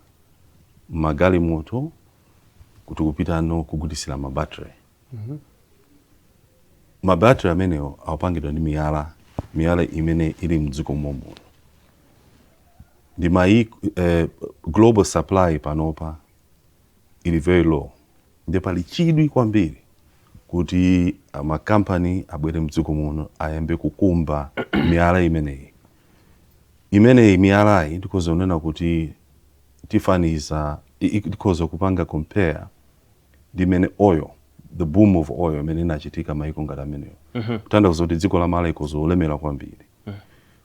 magali moto kuti kupita ano kugudisira mabattery mabattery ameneyo awapangidwa ndi miyala imene ili mdziko muno ndi global supply panopa ili very low ndi pali chidwi kwambiri kuti makampani abwere mdziko muno ayambe kukumba miyala imeneyi miyalayi ndikoza unena kuti tifaniza ndikoza kupanga compare ndi mene oil the boom of oil imene inachitika maiko ngati ameneyo kutanthauza kuti dziko la Malawi kozolemera kwambiri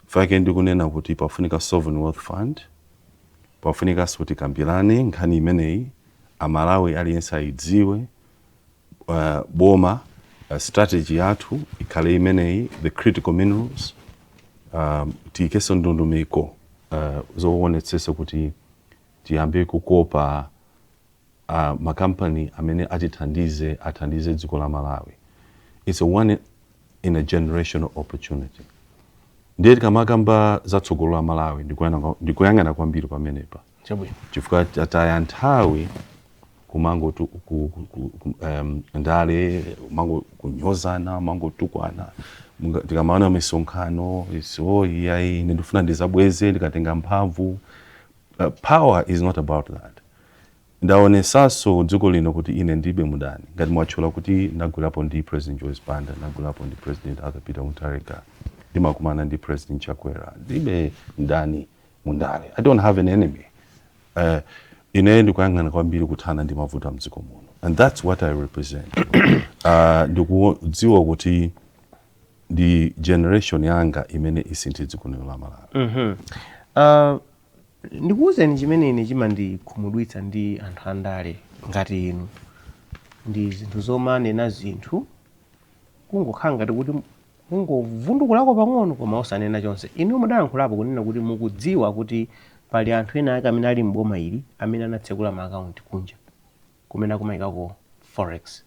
fake ndikunena kuti pafunika sovereign wealth fund pafunika kuti kambirane nkhani imeneyi Malawi aliyense aidziwe boma strategy yathu ikhale imeneyi, the critical minerals, tiyikeso ndondomeko zoonetsesa kuti tiyambe kukopa makampani amene athandize dziko la Malawi. It's a one in a generational opportunity. Ndiye kamakamba zatsogolo la Malawi ndikuyang'ana kwambiri pamenepa chifukwa tataya nthawi kumango ndale mango kunyozana mango tukwana tikamaona misonkhano yayi ndifuna ndizabweze ndikatenga mphamvu. Power is not about that. Ndaonesaso dziko lino kuti ine ndibe mudani ngati mwatchula kuti ndagulapo ndi President Joyce Banda, ndagulapo ndi President Arthur Peter Mutharika, ndimakumana ndi President Chakwera, ndibe mdani mundale. I don't have an enemy. Ine ndikuyang'ana kwambiri kuthana ndi mavuto mdziko muno, and that's what I represent. Ndikudziwa kuti the generation yanga imene isinthe dziko la Malawi. Ndikuwuzeni chimene ine chimandikhumudwitsa ndi anthu andale ngati inu ndi zinthu zomanena zinthu kungokhala ngati kuti kungovundukulako pang'ono koma osanena chonse. Inu mudayankhulapo kunena kuti mukudziwa kuti pali anthu ena ake amene ali mboma ili amene anatsekula maakaunti kunja kumene akumayikako forex.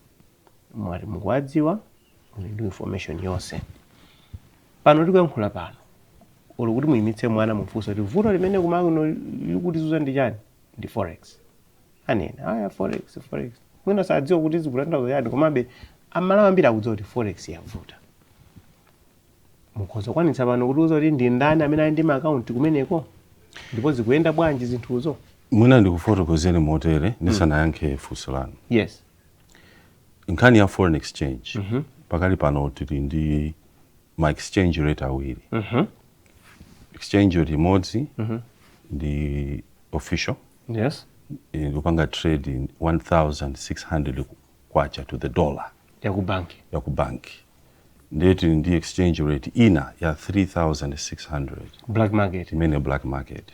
Mwati mukuwadziwa, muli ndi information yonse. Pano tikuyankhula pano olo kuti muyimitse mwana mufunsa kuti vuto limene kumakuno likutizuza ndi chani? Ndi forex. Anena aya forex. Mwina sadziwa kuti zikutanthauza chani, komabe amalawi ambiri akudziwa kuti forex yavuta. Mukhoza kwanitsa pano kutiuza kuti ndi ndani amene ali ndi maakaunti kumeneko ndipo zikuyenda bwanji zinthuzo? Mwina ndikufotokozeni motere ndisanayankhe funso lanu. Yes. Nkhani ya foreign exchange pakali pano tili ndi ma exchange rate awiri. Exchange rate imodzi ndi official. Yes. Kupanga trade in 1,600 kwacha to the dollar ya ku banki. Ndeti ndi exchange rate ina ya 3,600 black market. Imene black market.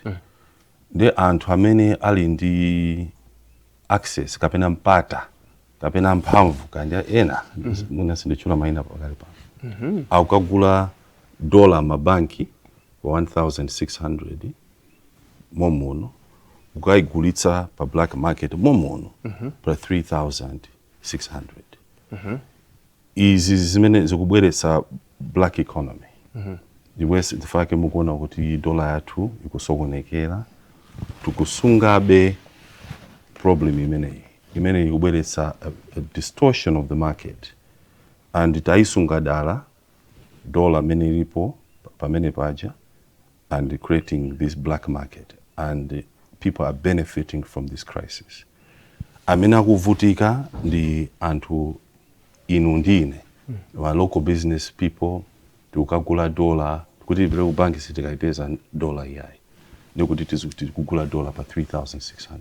Ndi anthu amene ali ndi access kapena mpata kapena mphamvu kandi ena mwina sindichula maina pakali pano akugula dollar mabanki kwa 1,600 momuno ukayigulitsa pa black market momuno pa 3,600. Izi zimene zikubweretsa black economy. Ndiwese tifake mukuona kuti dollar yathu ikusokonekera, tukusungabe problem imene ikubweretsa a distortion of the market, and taisunga dollar mene ilipo pamene paja, and creating this black market, and people are benefiting from this crisis. Amene akuvutika ndi anthu inu ndine, local business people, tukagula dollar kuti vile ubanki sitikaiteza dollar yai ndikuti tikugula dollar pa 3,600.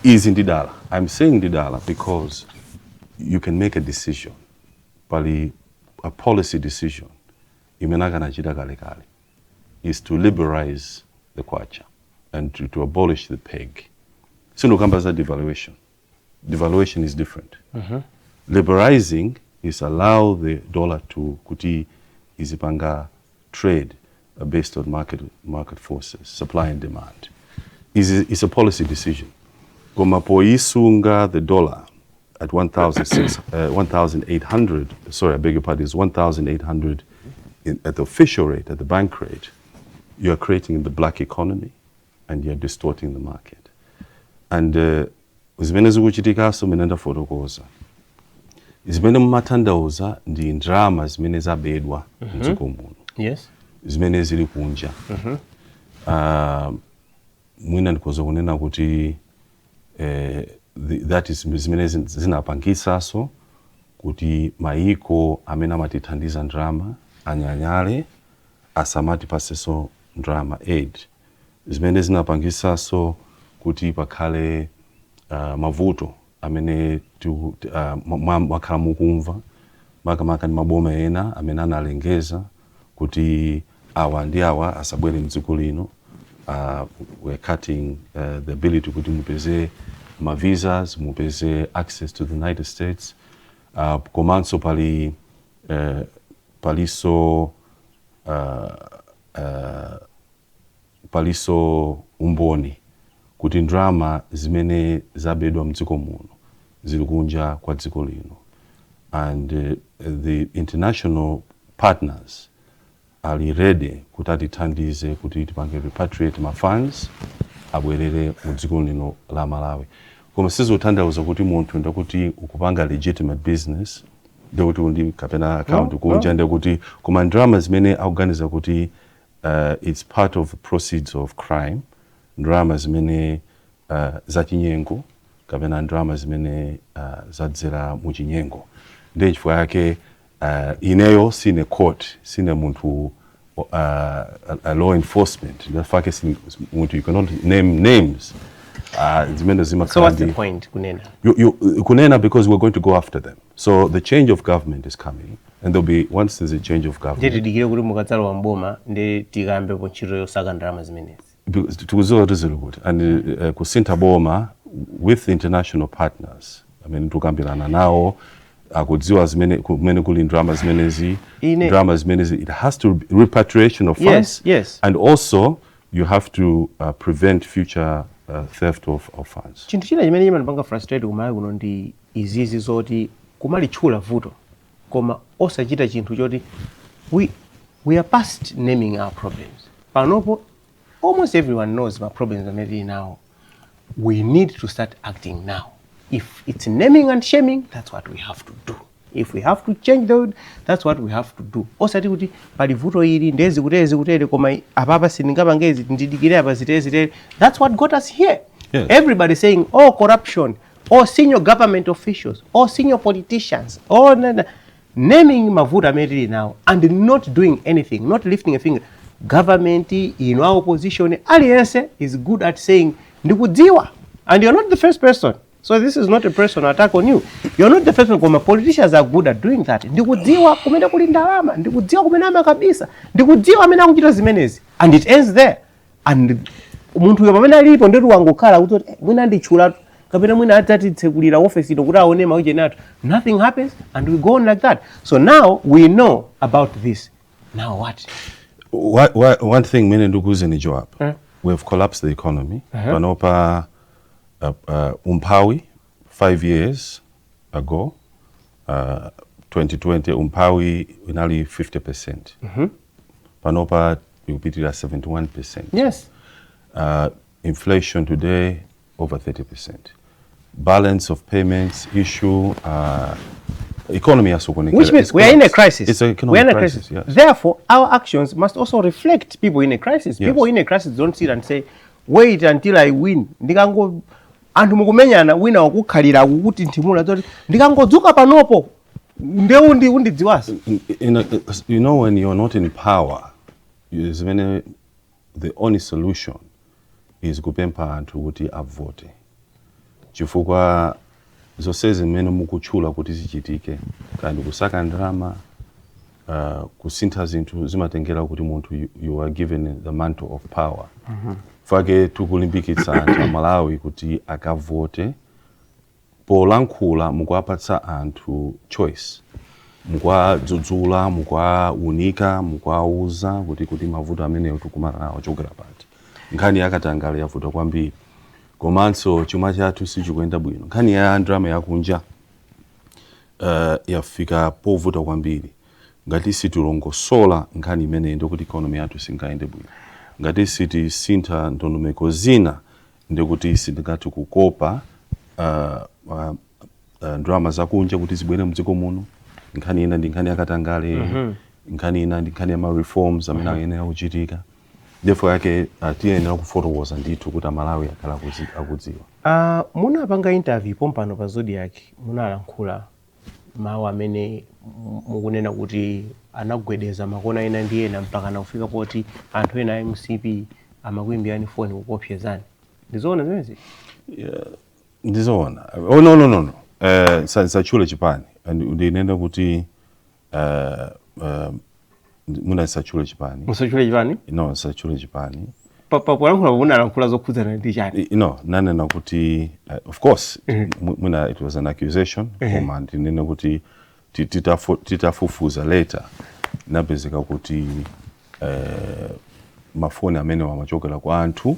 Is ndi dollar. I'm saying the dollar because you can make a decision, pali a policy decision imenaka nachita kale is to liberalize the kwacha and to abolish the peg. Sino kamba za devaluation. Devaluation is different. Liberalizing is allow the dollar to kuti izipanga trade based on market forces, supply and demand. It's a policy decision. Koma poisunga the dollar at 1,800, sorry, I beg your pardon, is 1,800 at the official rate, at the bank rate, you are creating the black economy and you're distorting the market. And zimene zikuchitika so menenda fotokoza. Zimene mumathandauza ndi ndrama zimene zabedwa mdziko muno. Yes. Zimene zili kunja. Mwina ndikoza kunena kuti that is zimene zinapangisa so kuti maiko amene amatithandiza ndrama anyanyale asamati paseso ndrama aid. Zimene zinapangisa so kuti pakhale mavuto amene mwakhala mukumva makamaka ndi maboma ena amene analengeza kuti awa ndi awa asabwere mdziko lino. We're cutting the ability kuti mupeze ma visas, mupeze access to the United States. Komanso paliso umboni kuti ndrama zimene zabedwa mdziko muno zili kunja kwa dziko lino, and the international partners are ready kuti atithandize kuti tipange repatriate ma funds abwerere mu dziko lino la Malawi. Koma sizotanthauza kuti munthu ndakuti ukupanga legitimate business ndikuti undi kapena account kunja ndikuti koma ndrama zimene akuganiza kuti it's part of the proceeds of crime, ndrama zimene zachinyengo kapena ndrama zimene zadzera mu chinyengo. Ndiye chifukwa yake ineyo sine court, sine munthu a law enforcement. The fact is, you cannot name names. So what's the point, kunena? Kunena, because we're going to go after them. So the change of government is coming, and there'll be, once there's a change of government. And kusinta boma with international partners. I mean, tukambirana nao. Dramas menezi, it has to be repatriation of funds. Yes. And also you have to prevent future theft of funds. Chintu china chimene chimanipanga frustrate kumali kuno ndi izizi zoti kumali chula vuto koma osachita chinthu choti we are past naming our problems. Panopo almost everyone knows my problems are maybe now. We need to start acting now. If it's naming and shaming, that's what we have to do. If we have to change the road, that's what we have to do. Osati kuti pali vuto ili ndezi kutere koma apapa siningabangezi ndidikire apa zitezi. That's what got us here. Yes. Everybody saying, oh, corruption, or senior government officials, or senior politicians, or naming mavuto ameri now and not doing anything, not lifting a finger. Government in our opposition, aliyense is good at saying ndikudziwa, and you're not the first person. So this is not a personal attack on you. You're not the first one. Koma politicians are good at doing that. Ndikudziwa kumene kuli ndalama, ndikudziwa kumene amakabisa, ndikudziwa amene akuchita zimenezi. And it ends there. And munthu pamene alipo ndetu wangokhala kuti mwina ndichula kapena mwina atatitsekulira office ino kuti aone mauje nato. Nothing happens and we go on like that. So now we know about this. Now what? One thing mene ndukuze ni job. We've collapsed the economy. Panopa Umpawi 5 years ago, 2020, Umpawi nearly 50%. Panopa upitira 71%. Yes. Inflation today over 30%. Balance of payments issue. Economy has which means we are in a crisis. It's an economic crisis. Yes. Therefore, our actions must also reflect people in a crisis. Yes. People in a crisis don't sit and say, wait until I win. Ndikango anthu mukumenyana wina wakukhalira kuti nthimula zoti ndikangodzuka panopo ndewu undidziwasi. You know, when you're not in power, the only solution is kupempha anthu kuti avote. Chifukwa zose zimene mukuchula kuti zichitike kandi kusaka ndalama kusintha zinthu zimatengera kuti munthu you are given the mantle of power. Fake tukulimbikitsa anthu Malawi kuti akavote polankhula mukuapatsa anthu choice, mukuadzudzula, mukuaunika, mukuauza kuti mavuto ameneyo tikumana nawo chokera pati. Nkhani yakatangale yavuta kwambiri. Komanso chuma chathu sichikuyenda bwino. Nkhani ya ndrama yakunja yafika povuta kwambiri. Ngati sitilongosola nkhani imene ndikuti economy yathu singayende bwino. Ngati sitisintha ndondomeko zina ndikuti sitingati kukopa ndrama zakunja kuti zibwere mdziko muno. Nkhani ina ndi nkhani yakatangale, nkhani ina ndi nkhani ya ma reforms amene ayenera kuchitika. Therefore yake tiyenera kufotokoza ndithu kuti Malawi akhala akudziwa. Munapanga interview pompano pa Zodiak, munalankhula mawu amene mukunena kuti anagwedeza makona ena ndi ena mpaka nakufika poti anthu ena MCP amakuimbirani phone kukopsezani. Ndizoona zimenezi? Ndizoona. Oh no. Sachule chipani. Ndinenda kuti muna sachule chipani. Musachule chipani? No, sachule chipani. pakulankhula unalankhula zokhudzana ndi chani? No, nanena kuti of course mwina it was an accusation koma ndinena kuti titafufuza later napezeka kuti mafoni amene wamachokera kwa anthu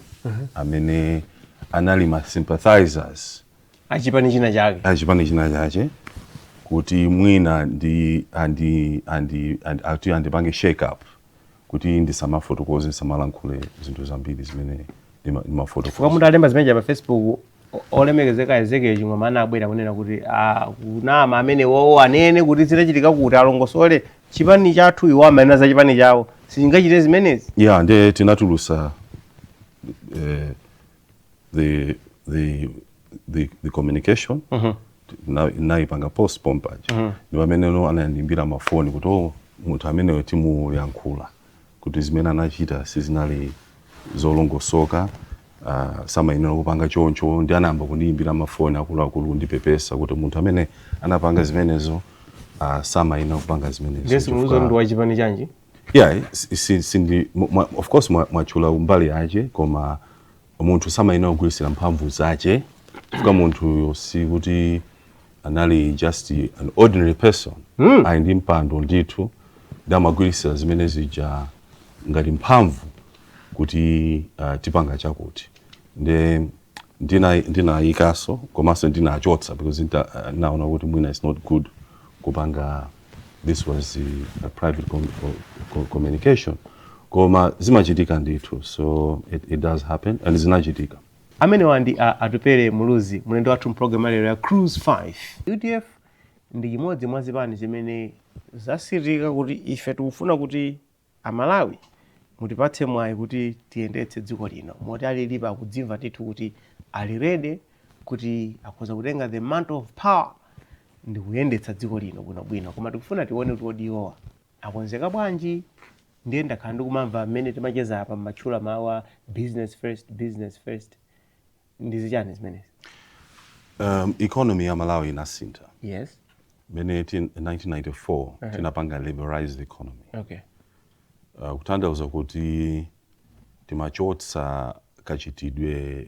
amene anali ma sympathizers achipani china chake kuti mwina andipange shake up kuti ndisamafotokoze samalankhule zinthu zambiri zimene ndimafotokoza. Kwa munthu alemba zimene pa Facebook olemekezeka Ezekiel chimwe mana abwera kunena kuti kunama amene wowo anene kuti zinachitika kuti alongosole chipani chathu iwo amanena za chipani chawo singachite zimenezi. Yeah, nde tinatulusa the communication naipanga post pompaje ndi pamene anandiimbira mafoni kuti munthu amene timuyankhula kuti zimene anachita sizinali zolongosoka samayenera kupanga choncho ndi anayamba kundiimbira mafoni akuluakulu ndipepesa kuti munthu amene anapanga zimenezo samayenera kupanga zimenezo. Ndesi muzo ndo wachipani chanji? Yeah, of course mwachula umbali aje koma munthu samayenera kugwirisira mphamvu zache fuka munthu yosi kuti anali just an ordinary person aindi mpando ndithu ndamagwirisira zimene zija ngati mphamvu kuti tipanga chakuti ndinayikaso komanso ndinachotsa because naona kuti mwina is not good kupanga this was a private communication koma zimachitika ndithu so it does happen and zinachitika. Amene wandi Atupele Muluzi mulendo wathu program lero ya Cruise 5. UDF ndi chimodzi mwa zipani zimene zasirika kuti ife tikufuna kuti Malawi mutipatse mwayi kuti tiyendetse dziko lino moti alilipa kudzimva tithu kuti ali ready kuti akhoza kutenga the mantle of power ndi kuyendetsa dziko lino bwinobwino koma tikufuna tione kuti odiwa akonzeka bwanji. Ndiye ndakhala ndikumamva mmene timacheza apa matchula mawa business first ndizi chani zimenezi? Economy ya Malawi inasintha. Yes. Mene 1994 tinapanga liberalize the economy. Okay. Kutanthauza kuti timachotsa kachitidwe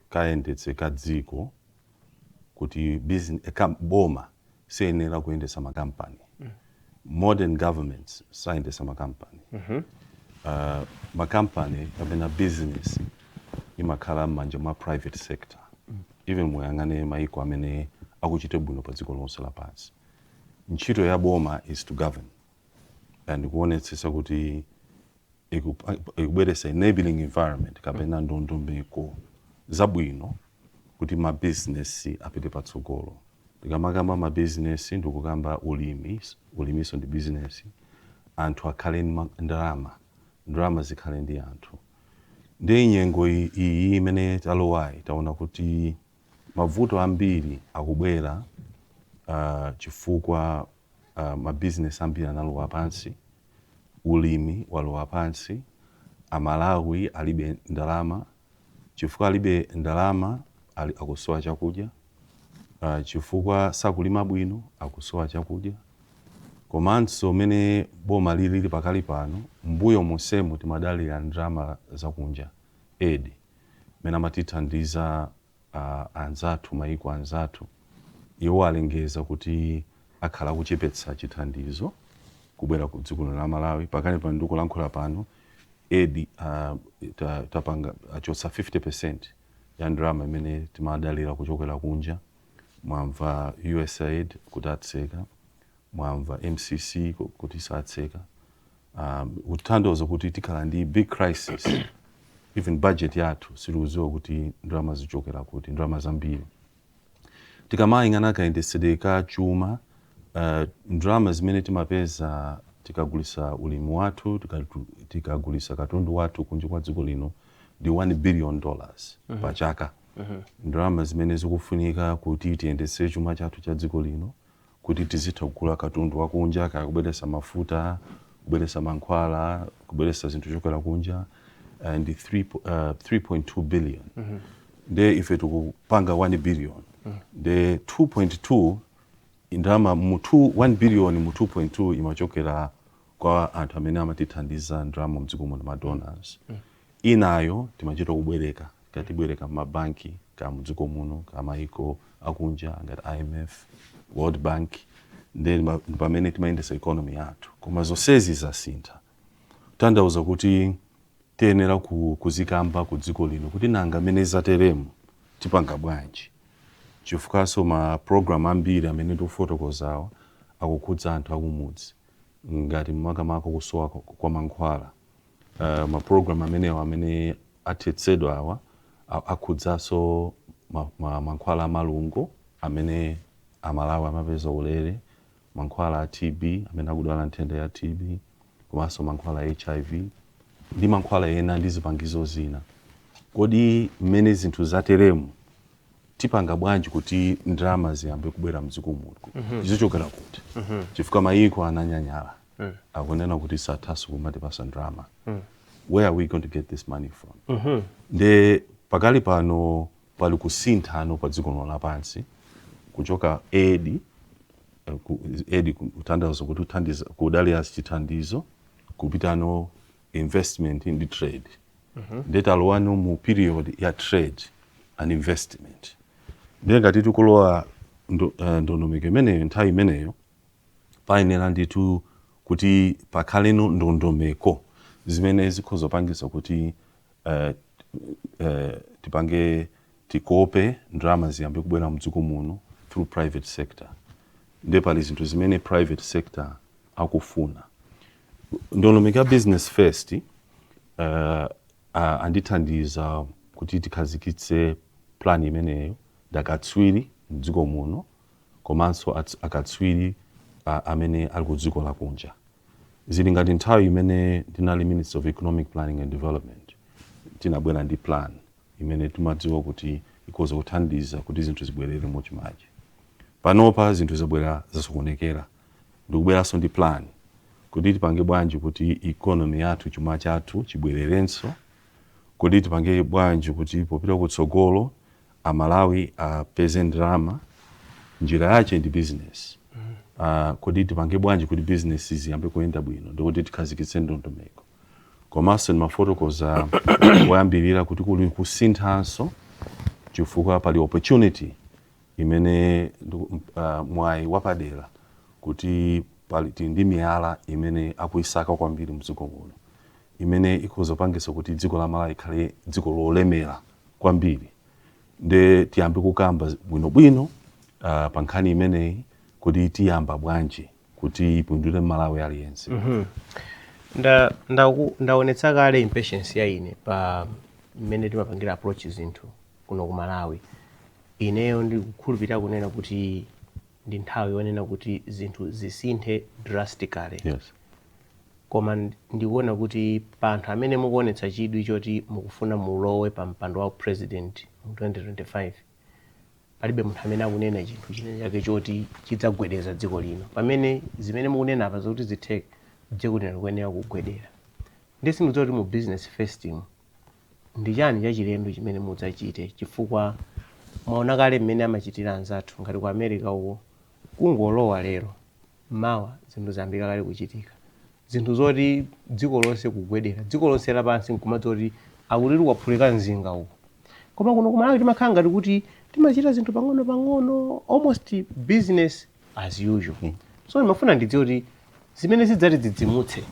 kayendetse ka dziko kuti boma siyenera kuyendetsa makampani. Modern governments sayendetsa makampani. Makampani kapena business imakhala m'manja mwa private sector. Even muyang'ane maiko amene akuchita bwino pa dziko lonse lapansi. Ntchito ya boma is to govern and kuonetsetsa kuti ikubweretsa enabling environment kapena ndondomeko zabwino kuti ma business apite patsogolo. Tikamakamba ma business ndikukamba ulimiso ndi business anthu akhale ndalama zikhale ndi anthu. Ndi nyengo iyi imene talowayi taona kuti mavuto ambiri akubwera chifukwa ma business ambiri analowa pansi, ulimi walowa pansi, Amalawi alibe ndalama, chifukwa alibe ndalama akusowa chakudya, chifukwa sakulima bwino akusowa chakudya. Komanso mene boma lili pakali pano mbuyo monsemo timadalira ndalama zakunja aid mene amatithandiza anzathu maiko anzathu iwo alengeza kuti akhala kuchepetsa chithandizo kubwera ku dziko la Malawi pakali pano ndikulankhula pano aid tapanga achotsa 50% ya ndalama imene timadalira kuchokera kunja. Mwamva USAID kuti atseka, mwamva MCC kuti satseka. Kutanthauza kuti tikhala ndi big crisis. Even budget yathu siluziwa kuti ndalama zichokera kuti ndalama zambiri. Tikamayang'ana kayendetsedwe ka chuma ndalama zimene timapeza tikagulisa ulimi wathu tikagulisa katundu wathu kunja kwa dziko lino ndi $1 billion pa chaka. Ndalama zimene zikufunika kuti tiyendetse chuma chathu cha dziko lino kuti tizitha kugula katundu wakunja kakubweretsa mafuta, kubweretsa mankhwala, kubweretsa zinthu zochokera kunja ndi 3.2 billion. Nde ife tikupanga 1 billion. Nde 2.2 ndalama 1 billion mu 2.2 imachokera kwa anthu amene amatithandiza ndalama mdziko muno ma donors. inayo timachita kubwereka katibwereka mabanki ka mdziko muno kama iko akunja ngati IMF, World Bank, then pamene timayendesa economy yathu. Koma zonsezi zasintha. Tanthauza kuti tiyenera kuzikamba ku dziko lino kuti nanga amene zateremu tipanga bwanji. Chifukwaso ma program ambiri amene tikufotokozawa akukhudza anthu akumudzi ngati makamaka kusowa kwa mankhwala. Ma program amene athetsedwa awa akhudzaso mankhwala amalungo amene amalawi amapeza ulere, mankhwala a TB amene akudwala nthenda ya TB, komanso mankhwala a HIV ndi mankhwala ena ndi zipangizo zina. Kodi mmene zinthu zateremu tipanga bwanji kuti ndalama ziyambe kubwera mdziko muno zichokera kuti chifukwa mayiko ananyanyala akunena kuti sathaso kumatipasa ndalama. Where are we going to get this money from? Nde pakali pano pali kusinthano pa dziko lapansi kuchoka aid kutanthauza kuti uthandiza kudalira chithandizo kupitano investment in the trade. Ndetalowana mu period ya trade and investment. Ngati tikulowa ndondomeko imeneyo nthawi imeneyo payenera nditu kuti pakhale ndondomeko zimene zikhozopangisa kuti tipange tikope ndalama ziyambe kubwera mdziko muno through private sector. Nde pali zinthu zimene private sector akufuna. Ndondomeko ya business first andithandiza kuti tikhazikitse plan imeneyo ndakatswiri mdziko muno komanso akatswiri amene ali ku dziko lakunja. Zili ngati nthawi imene tinali Minister of Economic Planning and Development tinabwera ndi plan imene timadziwa kuti ikoza kuthandiza kuti zinthu zibwerere mochimake. Panopa zinthu zabwera zasokonekera ndikubweranso ndi plan kuti tipange bwanji kuti economy yathu chuma chathu chibwererenso, kuti tipange bwanji kuti popita kutsogolo amalawi apeze ndalama njira yache ndi business. Kuti tipange bwanji kuti business ziyambe kuyenda bwino ndikuti tikhazikitse ndondomeko. Komanso mafotokoza wayambirira kuti kuli kusinthanso chifukwa pali opportunity imene mwayi wapadera kuti pali ndi miyala imene akuyisaka kwambiri mdziko muno imene ikhozopangisa kuti dziko la Malawi ikhale dziko lolemera kwambiri. Nde tiyambe kukamba bwinobwino pa nkhani imeneyi kuti tiyamba bwanji kuti ipindule Malawi aliyense. Ndaonetsa kale impatience ya ine pa mmene timapangira approach zinthu kuno ku Malawi. Ineyo ndikukhulupirira kunena kuti ndi nthawi yonena kuti zinthu zisinthe drastically. Yes. Koma ndikuona kuti pa anthu amene mukuonetsa chidwi choti mukufuna mulowe pa mpando wa president mu 2025 palibe munthu amene akunena chinthu chine chake choti chidzagwedeza dziko lino. Pamene zimene mukunena apa zokuti zitheke dziko lino likuyenera kugwedera. Ndesi ndikuti mu business first ndi chani chachilendo chimene mudzachite chifukwa mwaona kale mmene amachitira anzathu ngati ku America uko kungolowa lero mawa zinthu zambika kale kuchitika. Zinthu zoti dziko lonse kugwedera dziko lonse lapansi nkumati akutiri kwaphulika mzinga uko. Koma kuno ku Malawi timakhala ngati kuti timachita zinthu pang'ono almost business as usual. So ndimafuna ndidziwe kuti zimene zidzati zidzimutse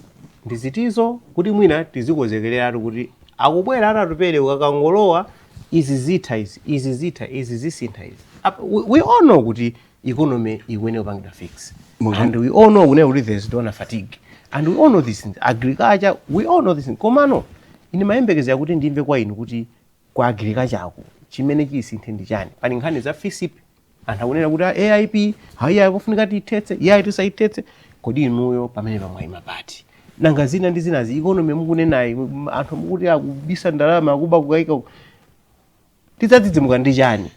ndizitizo kuti mwina tizikozekerera kuti akubwera Atupele ukakangolowa izi zisintha izi. We all know kuti economy iwene upangida fix. And we all know kuti there's donor fatigue. And we all know this in agriculture, we all know this in komano. Ine mayembekeza kuti ndimve kwa inu kuti kwa agriculture ako chimene chisinthe ndi chani. Pali nkhani za FISIP anthu akunena kuti AIP haya kufunika titetse yayi tisayitetse kodi inuyo pamene pamwayima pati. Nanga zina ndi zinazi economy mukunenayi anthu mukuti akubisa ndalama akuba kukaika tidzadzidzimuka ndi chani.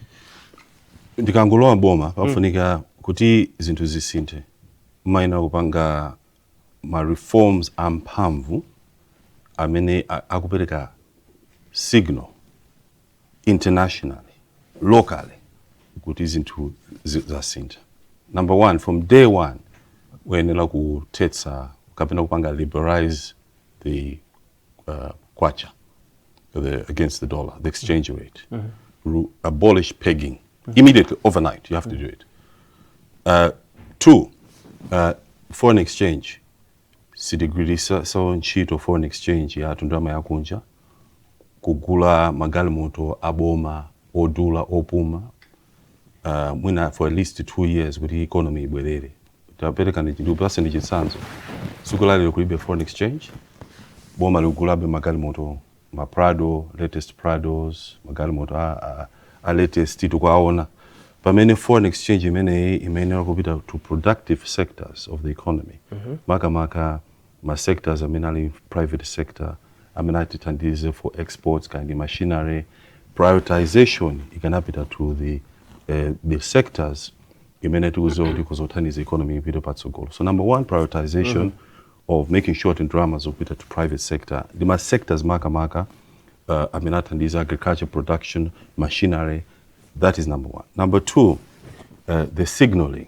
Ndikangolowa boma pafunika kuti zinthu zisinthe maina kupanga ma reforms amphamvu amene akupereka signal internationally, locally kuti zinthu zasintha. Number one, from day one wenela kuthetsa kapena kupanga liberalize the kwacha against the dollar, the exchange rate. Abolish pegging immediately, overnight. You have to do it. 2, foreign exchange. Sidigwirisa so ntchito foreign exchange ya ndalama yakunja kugula magalimoto aboma odula opuma mwina for at least 2 years kuti economy ibwerere. Tapereka ndi pase ndi chitsanzo. Sukulale kulibe foreign exchange. Boma likugulabe magalimoto ma Prado, latest Prados, magalimoto a latest tukwaona. Pamene foreign exchange imene kupita to productive sectors of the economy. Maka ma sectors amene private sector amene atitandize for exports kind of machinery. Prioritization ikanapita to the sectors imene tikuzothandiza economy ipite patsogolo. So number 1, prioritization of making sure dramas of to private sector. The sectors maka amene athandiza agriculture production, machinery. That is number 1. Number 2, the signaling.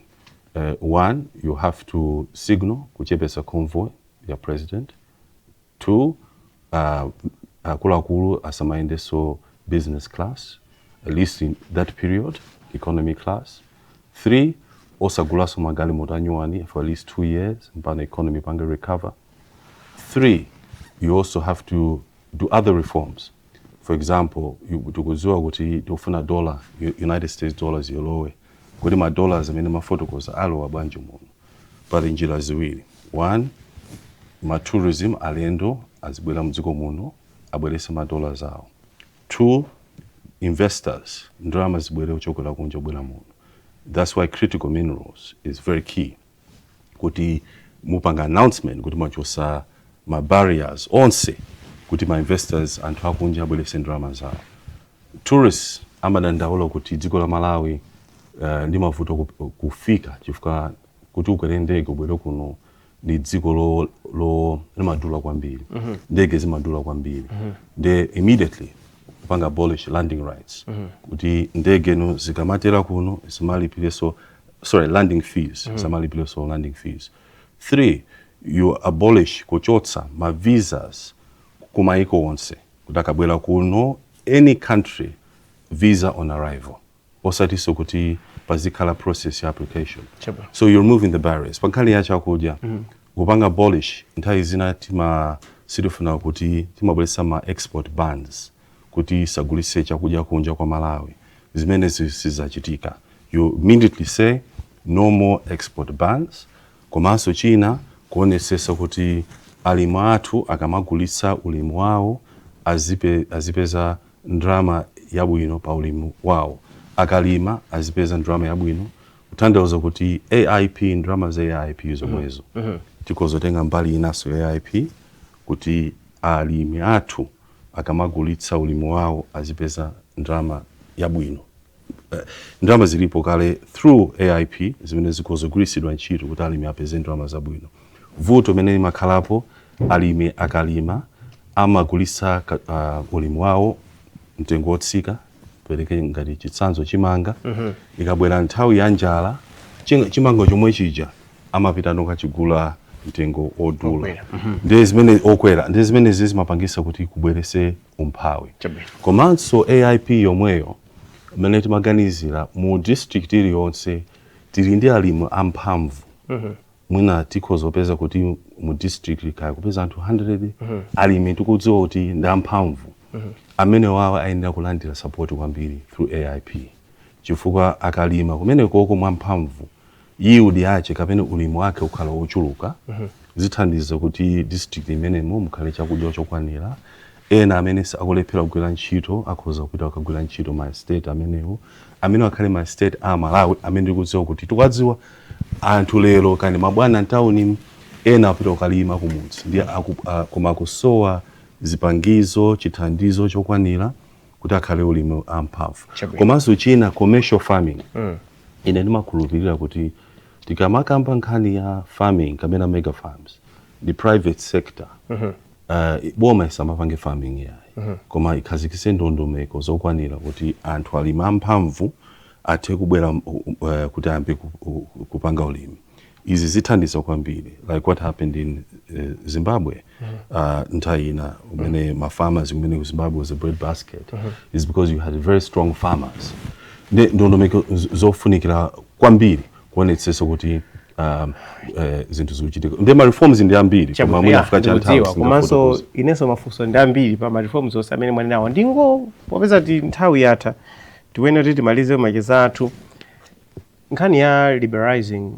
1, you have to signal kuchepesa convoy ya president. 2, akulu asamaende so business class, at least in that period, economy class. 3, osagulaso magalimoto anyuani for at least 2 years, mpana economy panga recover. 3, you also have to do other reforms. For example, tukuzua kuti tofuna dollar, United States dollars yolowe. Kuti ma dollars amene mafotokoza alo wabanje muno. Pali njira ziwiri. 1, ma tourism alendo azibwera mdziko muno abwerese ma dollars awo. 2, investors ndalama zibwere uchokera kunja bwera muno. That's why critical minerals is very key. Kuti mupanga announcement kuti machosa ma barriers onse kuti ma investors anthu akunja abwerese ndalama zawo. Tourists amadandaula kuti dziko la Malawi ndi mavuto kufika chifukwa kuti ukwere ndege ubwere kuno ndi dziko lo limadula kwambiri. Ndege zimadula kwambiri. They immediately panga abolish landing rights. Kuti ndege no zikamatera kuno zimalipire landing fees. Zimalipire landing fees. 3, you abolish kuchotsa ma visas kumaiko onse. Kutakabwera kuno any country visa on arrival. Osatiso kuti pazikhala process ya application. So you're removing the barriers. Pankali ya chakuja kupanga abolish nthawi zina sidufuna kuti timabweresa ma export bans kuti sagulise chakudya kunja kwa Malawi. Zimene zizachitika. You immediately say no more export bans. Komanso China kuonesesa kuti alimi athu akamagulitsa ulimi wawo azipeza ndrama yabwino pa ulimi wawo. Akalima azipeza ndrama yabwino. Kutanthauza kuti AIP ndrama za AIP zomwezo. Tikozotenga mbali inaso AIP kuti alimi athu akamagulitsa ulimi wawo azipeza ndrama yabwino. Ndrama zilipo kale through AIP zimene zikozogulitsidwa ntchito kuti alimi apeze ndrama zabwino. Vuto mene makhalapo alimi akalima amagulitsa ulimi wawo mtengo wotsika pereke ngati chitsanzo chimanga. Ikabwera nthawi ya njala chimanga chomwe chija amapita nokachigula mtengo odula. Ndezimene okwera ndezimene zimapangisa kuti kubwerese umphawi. Komanso AIP yomweyo mene timaganizira mu district iliyonse tili ndi alimi amphamvu. Mwina tikozopeza kuti mu district kaya kupeza anthu 100 alimi tikudziwa kuti ndamphamvu. Amene wawa ayenera kulandira support kwambiri through AIP. Chifukwa akalima kumene koko mwamphamvu yield yache kapena ulimi wake ukhala wochuluka. Zithandiza kuti district imene mukhale chakudya chokwanira. Ena amene akulephera kugwira ntchito akhoza kupita kugwira ntchito ma state amenewo. Amene akhale ma state a Malawi amene ndikudziwa kuti tukwadziwa anthu lero kandi mabwana ntawuni ena apita kalima kumudzi ndi koma kusowa zipangizo chithandizo chokwanira kuti akhale ulimi amphamvu. Komanso China commercial farming. Ine ndimakhulupirira kuti tikamakamba nkhani ya farming kapena mega farms the private sector boma isamapange farming yayi. Koma ikhazikise ndondomeko zokwanira kuti anthu alimi amphamvu athe kubwera kuti ambe kupanga ulimi. izi zithandisa kwambiri, like what happened in Zimbabwe. Ntaina, my farmers in Zimbabwe was a breadbasket, is because you had very strong farmers. Ndondo make zofunikira kwambiri when it says ukuthi zinto zochitika. Ndema reforms ndi ambiri koma muna fika chanthawi. Komanso ineso mafuso ndi ambiri pa ma reforms osamene mwana nawo. Ndingo popeza ti nthawi yatha. Tiwene kuti timalize macheza athu. Nkhani ya liberalizing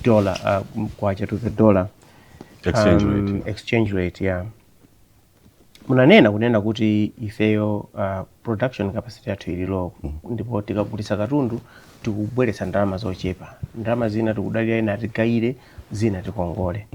dollar kwacha to the dollar exchange rate, yeah. Munanena kunena kuti ifeyo production capacity yathu ili low, ndipo tikagulitsa katundu tikubweretsa ndalama zochepa. Ndalama zina tikudalira ena tigayire, zina tikongole.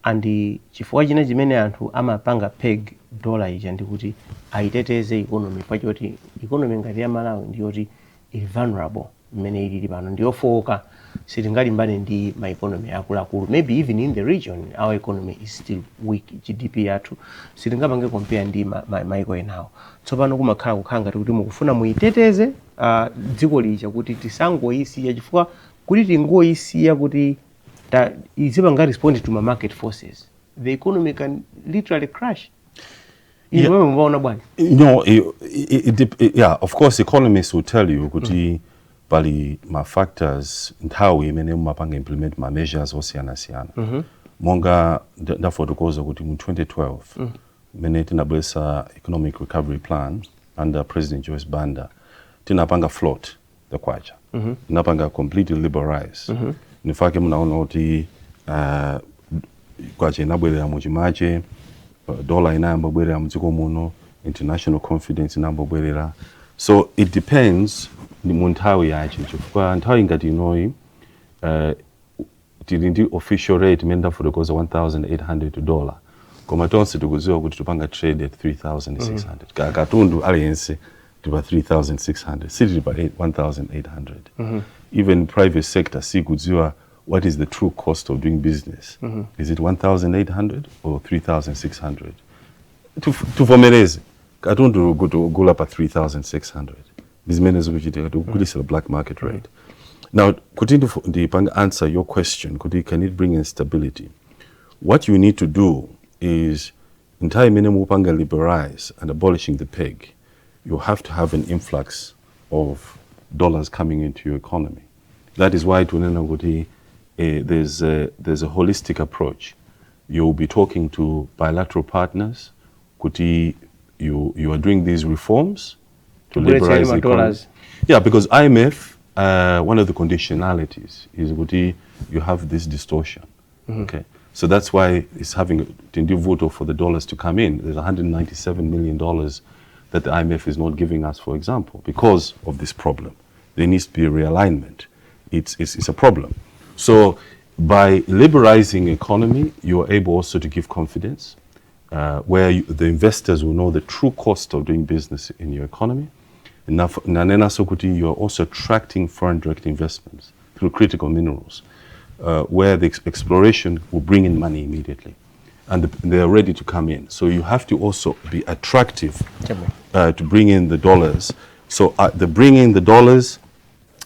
And chifukwa china chimene anthu amapanga peg dollar ija ndikuti aiteteze economy, pachoti economy ngati ya Malawi ndiyoti ili vulnerable mmene ilili pano, ndiyofoka sitingalimbane ndi ma economy akuluakulu. Maybe even in the region our economy is still weak, GDP yathu sitingapange compare ndi maiko enawo. Tsopano kumakhala kukhanga kuti mukufuna muyiteteze dziko lija kuti tisangoyisiya, chifukwa kuti tingoyisiya kuti izipanga respond to my market forces, the economy can literally crash. No, yeah, of course economists will tell you kuti bali ma factors nthawi imene mumapanga implement ma measures osiyana-siyana. Monga ndafotokoza kuti mu 2012 mene tinabwesa economic recovery plan under President Joyce Banda, tinapanga float the kwacha, tinapanga completely liberalize. Nifake munaona kuti kwacha inabwerera muchimache, dollar inayambobwerera mudziko muno, international confidence inambobwerera. So it depends mu nthawi yacho, chifukwa nthawi ngati inoyi tili ndi official rate imene ndafotokoza $1,800, koma tonse tikudziwa kuti tupanga trade at 3,600. Katundu aliyense tipa 3,600, sitili pa 1,800. Even private sector sikudziwa what is the true cost of doing business. Is it 1,800 or 3,600? Tuvomereze katundu gula pa 3,600. These men is the black market rate. Now, to answer your question, can it bring instability? What you need to do is, entire minimum upanga liberalize and abolishing the peg, you have to have an influx of dollars coming into your economy. That is why there's a holistic approach. You'll be talking to bilateral partners. You are doing these reforms to liberalize the economy. Yeah, because IMF, one of the conditionalities is you have this distortion. Okay, so that's why it's having voto for the dollars to come in. There's $197 million that the IMF is not giving us, for example, because of this problem. There needs to be a realignment. It's a problem. So by liberalizing economy, you are able also to give confidence, where the investors will know the true cost of doing business in your economy. You are also attracting foreign direct investments through critical minerals, where the exploration will bring in money immediately, and they are ready to come in. So you have to also be attractive to bring in the dollars. So the bringing in the dollars,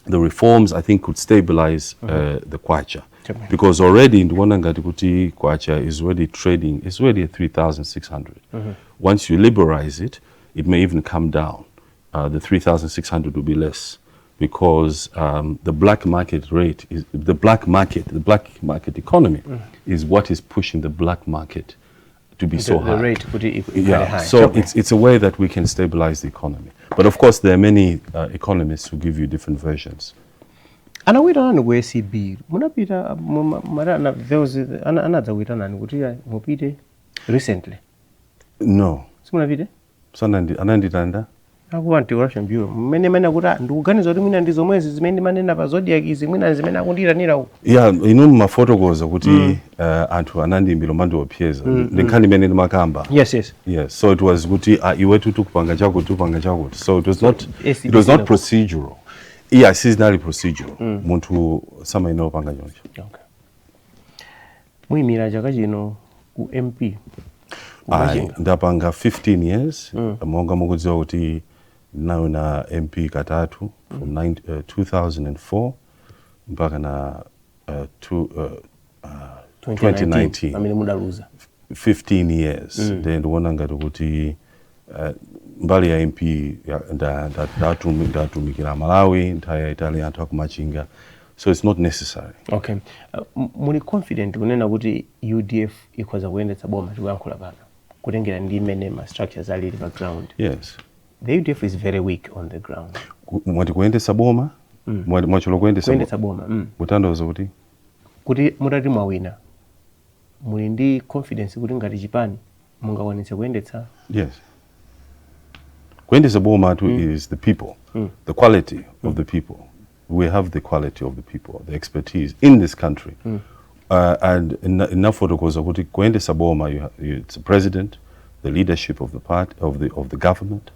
the reforms, I think, could stabilize the kwacha. Because already in Wanangati kwacha is already trading, it's already at 3,600. Once you liberalize it, it may even come down. The 3,600 will be less, because the black market rate is the black market economy is what is pushing the black market to be so high. The rate could be high. So it's a way that we can stabilize the economy. But of course, there are many economists who give you different versions. Anawita nani ku ACB munapita anadza kuita nani kuti mupite recently? No. Simunapite? Ananditanda? Aku anti-corruption bureau. Mmene kuti ndikuganiza kuti mwina ndi zomwezi zimene manena pa Zodiak izi mwina zimene akundiyitanira uku. Yeah, mafotokoza kuti anthu anandiyimbira mandi opyeza. Nkhani imene ndimakamba. Yes. Yes. So it was kuti iwe tukupanga chako. So it was not procedural. Yeah, seasonally procedural. Muntu sama inopanga choncho. Okay. Muyimira chaka chino ku MP. Ndapanga 15 years. Monga mukudziwa kuti now na MP katatu from 2004 mpaka na 2019. amene mudaluza 15 years. Then ndikuona ngati kuti mbali ya MP ndatumikira Malawi nthawi yaitali anthu akumachinga, so it's not necessary. Okay. Muli confident kunena kuti UDF ikhoza kuyendetsa boma tikuyankhula pano kutengera ndi imene ma structures ali background? Yes. The UDF is very weak on the ground. Mwati kuyendetsa boma? Mwacholo kuyendetsa boma. Mutanthauza kuti mutati mwawina muli ndi confidence kuti ngati chipani mungaonetse kuyendetsa? Yes. Kuyendetsa boma is the people, the quality of the people. We have the quality of the people, the expertise in this country. And enough for kuti kuyendetsa boma, it's the president, the leadership of the party, of the government,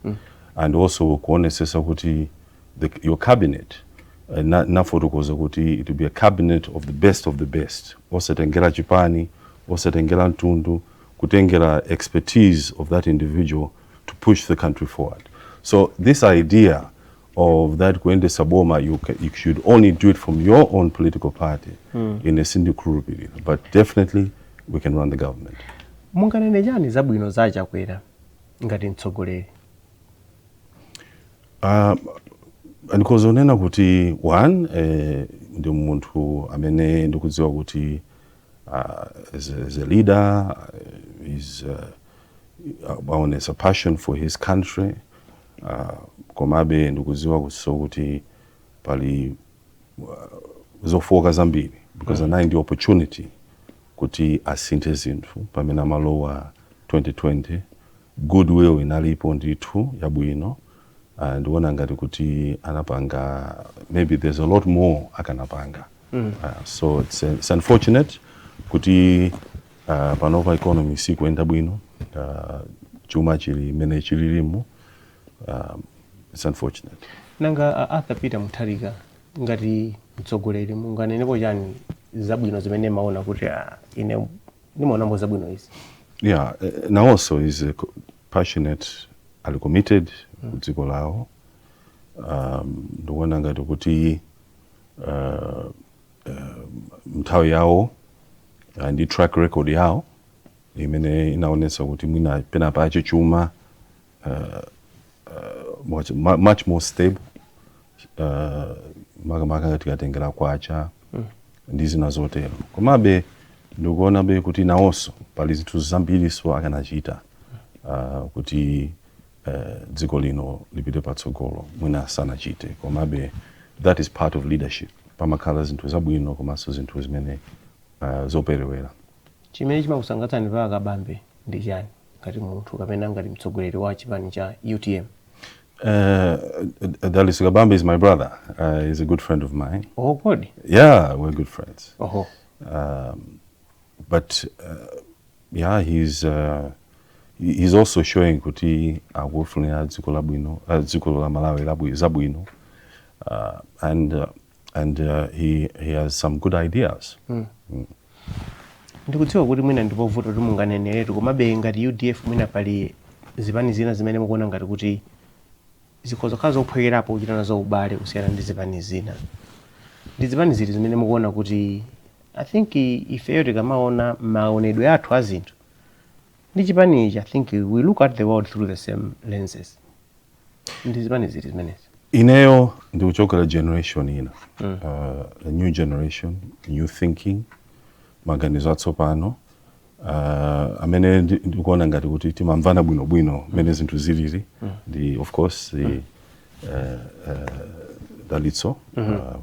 and also kuonesesa kuti your cabinet. Nafotokoza kuti it will be a cabinet of the best. Osatengera chipani, osatengera ntundu, kutengera expertise of that individual to push the country forward. So this idea of that kuende saboma, you should only do it from your own political party in a single group. But definitely we can run the government. Munganene jani zabwino za Chakwera ngati mtsogoleri? Ndikozonena kuti one ndi munthu amene ndikudziwa kuti as a leader is a passion for his country, komabe ndikudziwa kuti pali zofoka zambiri because anayi ndi opportunity kuti asinthe zinthu pamene amalowa 2020. Goodwill inalipo ndithu yabwino. Ndiwona ngati kuti anapanga, maybe there's a lot more akanapanga. So it's unfortunate kuti panopa economy sikuenda bwino, chuma chili mene chililimu. It's unfortunate. Nanga Arthur Peter Mutharika ngati mtsogoleri munganenepo chani zabwino zimene maona kuti ine nimaonambo zabwino izi? Yeah, now also is passionate, ali committed kudziko lawo. Ndikuona ngati kuti nthawi yawo ndi track record yawo imene inaonesa kuti mwina pena pache chuma much more stable, makamaka ngati katengera kwacha ndi zina zotero. Komabe ndikuona be kuti nawonso pali zinthu zambiri so akanachita kuti dziko lino lipite patsogolo mwina sanachite. Komabe that is part of leadership. Pamakhala zinthu zabwino komanso zinthu zimene zoperewera. Chimene chimakusangatsani pa Kabambe ndi chani ngati munthu kapena ngati mtsogoleri wa chipani cha UTM? Dalis Kabambe is my brother. He's a good friend of mine. Oh, good. Yeah, we're good friends. Oh. But yeah, he's also showing kuti akufunira dziko labwino, dziko la Malawi zabwino, and he has some good ideas. Ndikudziwa kuti mwina ndipovuta kuti munganeneretu komabe ngati UDF mwina pali zipani zina zimene mukuona ngati kuti zikhoza khala zophwekerapo kuchita nazo ubale kusiyana ndi zipani zina. Ndi zipani ziti zimene mukuona kuti I think ifeyo tikamaona maonedwe athu a zinthu ndi chipani ichi, I think we look at the world through the same lenses. Ndi zipani ziti zimenezi? Ineyo ndikuchokera generation ina, a new generation, new thinking, maganizo atsopano, amene ndikuona ngati kuti timamvana bwino mene zinthu zilili. Of course Dalitso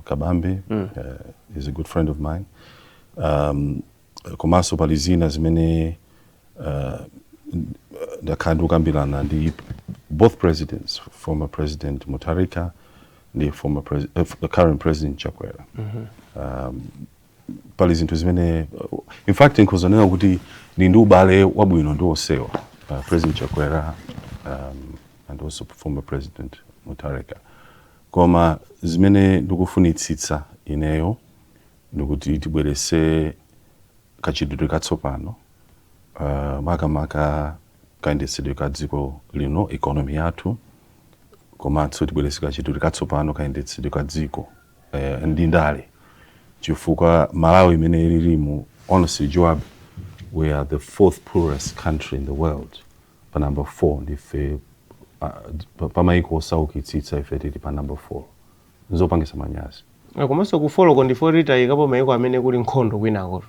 Kabambe is a good friend of mine. Komanso pali zina zimene ndakhala kambirana ndi both presidents, former President Mutharika and the current President Chakwera. Pali zinthu zimene, in fact, nkuzonena kuti ndi ubale wabwino ndi osewa President Chakwera and also former President Mutharika. Koma zimene ndikufunitsitsa ineyo ndikuti tibwerese kachidwe katsopano, makamaka kayendetsedwe ka dziko lino, economy yathu, komanso tibwerese kachidwe katsopano kayendetsedwe ka dziko ndi ndale. chifukwa Malawi imene ililimu, honestly Joab, we are the 4th poorest country in the world. Pa number 4 ndife pamaiko osaukitsitsa ife tili pa number 4. Nzopangisa manyazi. Komanso kufollow kondiforita ikapo maiko amene kuli nkhondo kwinako.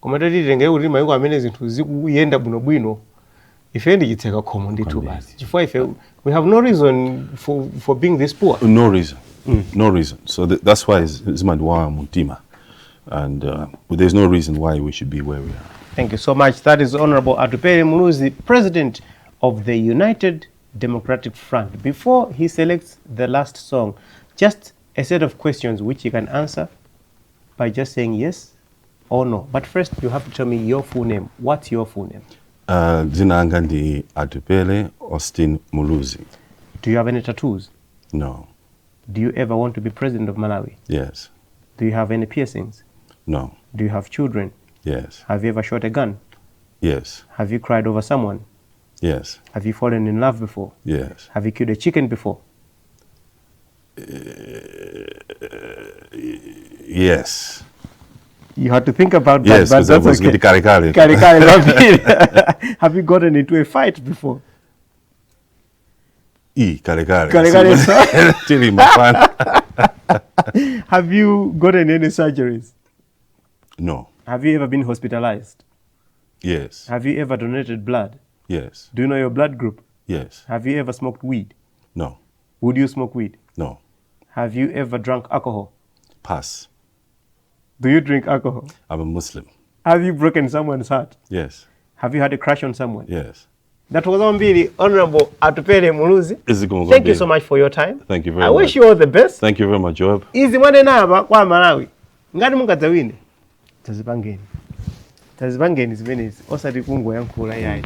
Koma tatitenge kuti maiko amene zinthu zikuyenda bwinobwino ife ndichitseka khomo ndithu basi. Chifukwa ife we have no reason for being this poor. No reason. No reason. So that's why zimandiwawa mutima. And there's no reason why we should be where we are. Thank you so much. That is Honorable Atupele Muluzi, President of the United Democratic Front. Before he selects the last song, just a set of questions which you can answer by just saying yes or no. But first, you have to tell me your full name. What's your full name? Dzina langa ndi Atupele Austin Muluzi. Do you have any tattoos? No. Do you ever want to be president of Malawi? Yes. Do you have any piercings? No. Do you have children? Yes. Have you ever shot a gun? Yes. Have you cried over someone? Yes. Have you fallen in love before? Yes. Have you killed a chicken before? Yes. You had to think about that. Yes, but because that's I was okay. with the Karikari. Karikari, love it. Have you gotten into a fight before? Karikari. Karikari, sir. Chili, my fan. Have you gotten any surgeries? No. Have you ever been hospitalized? Yes. Have you ever donated blood? Yes. Do you know your blood group? Yes. Have you ever smoked weed? No. Would you smoke weed? No. Have you ever drunk alcohol? Pass. Do you drink alcohol? I'm a Muslim. Have you broken someone's heart? Yes. Have you had a crush on someone? Yes. That was Honorable Atupele Muluzi. Thank you so much for your time. Thank you very much. I wish you all the best. Thank you very much, Joab. Izi mwane naba kwa Malawi. Ngati mungadzawine. Tazipangeni zimenezi osati kungoyankhula yayi.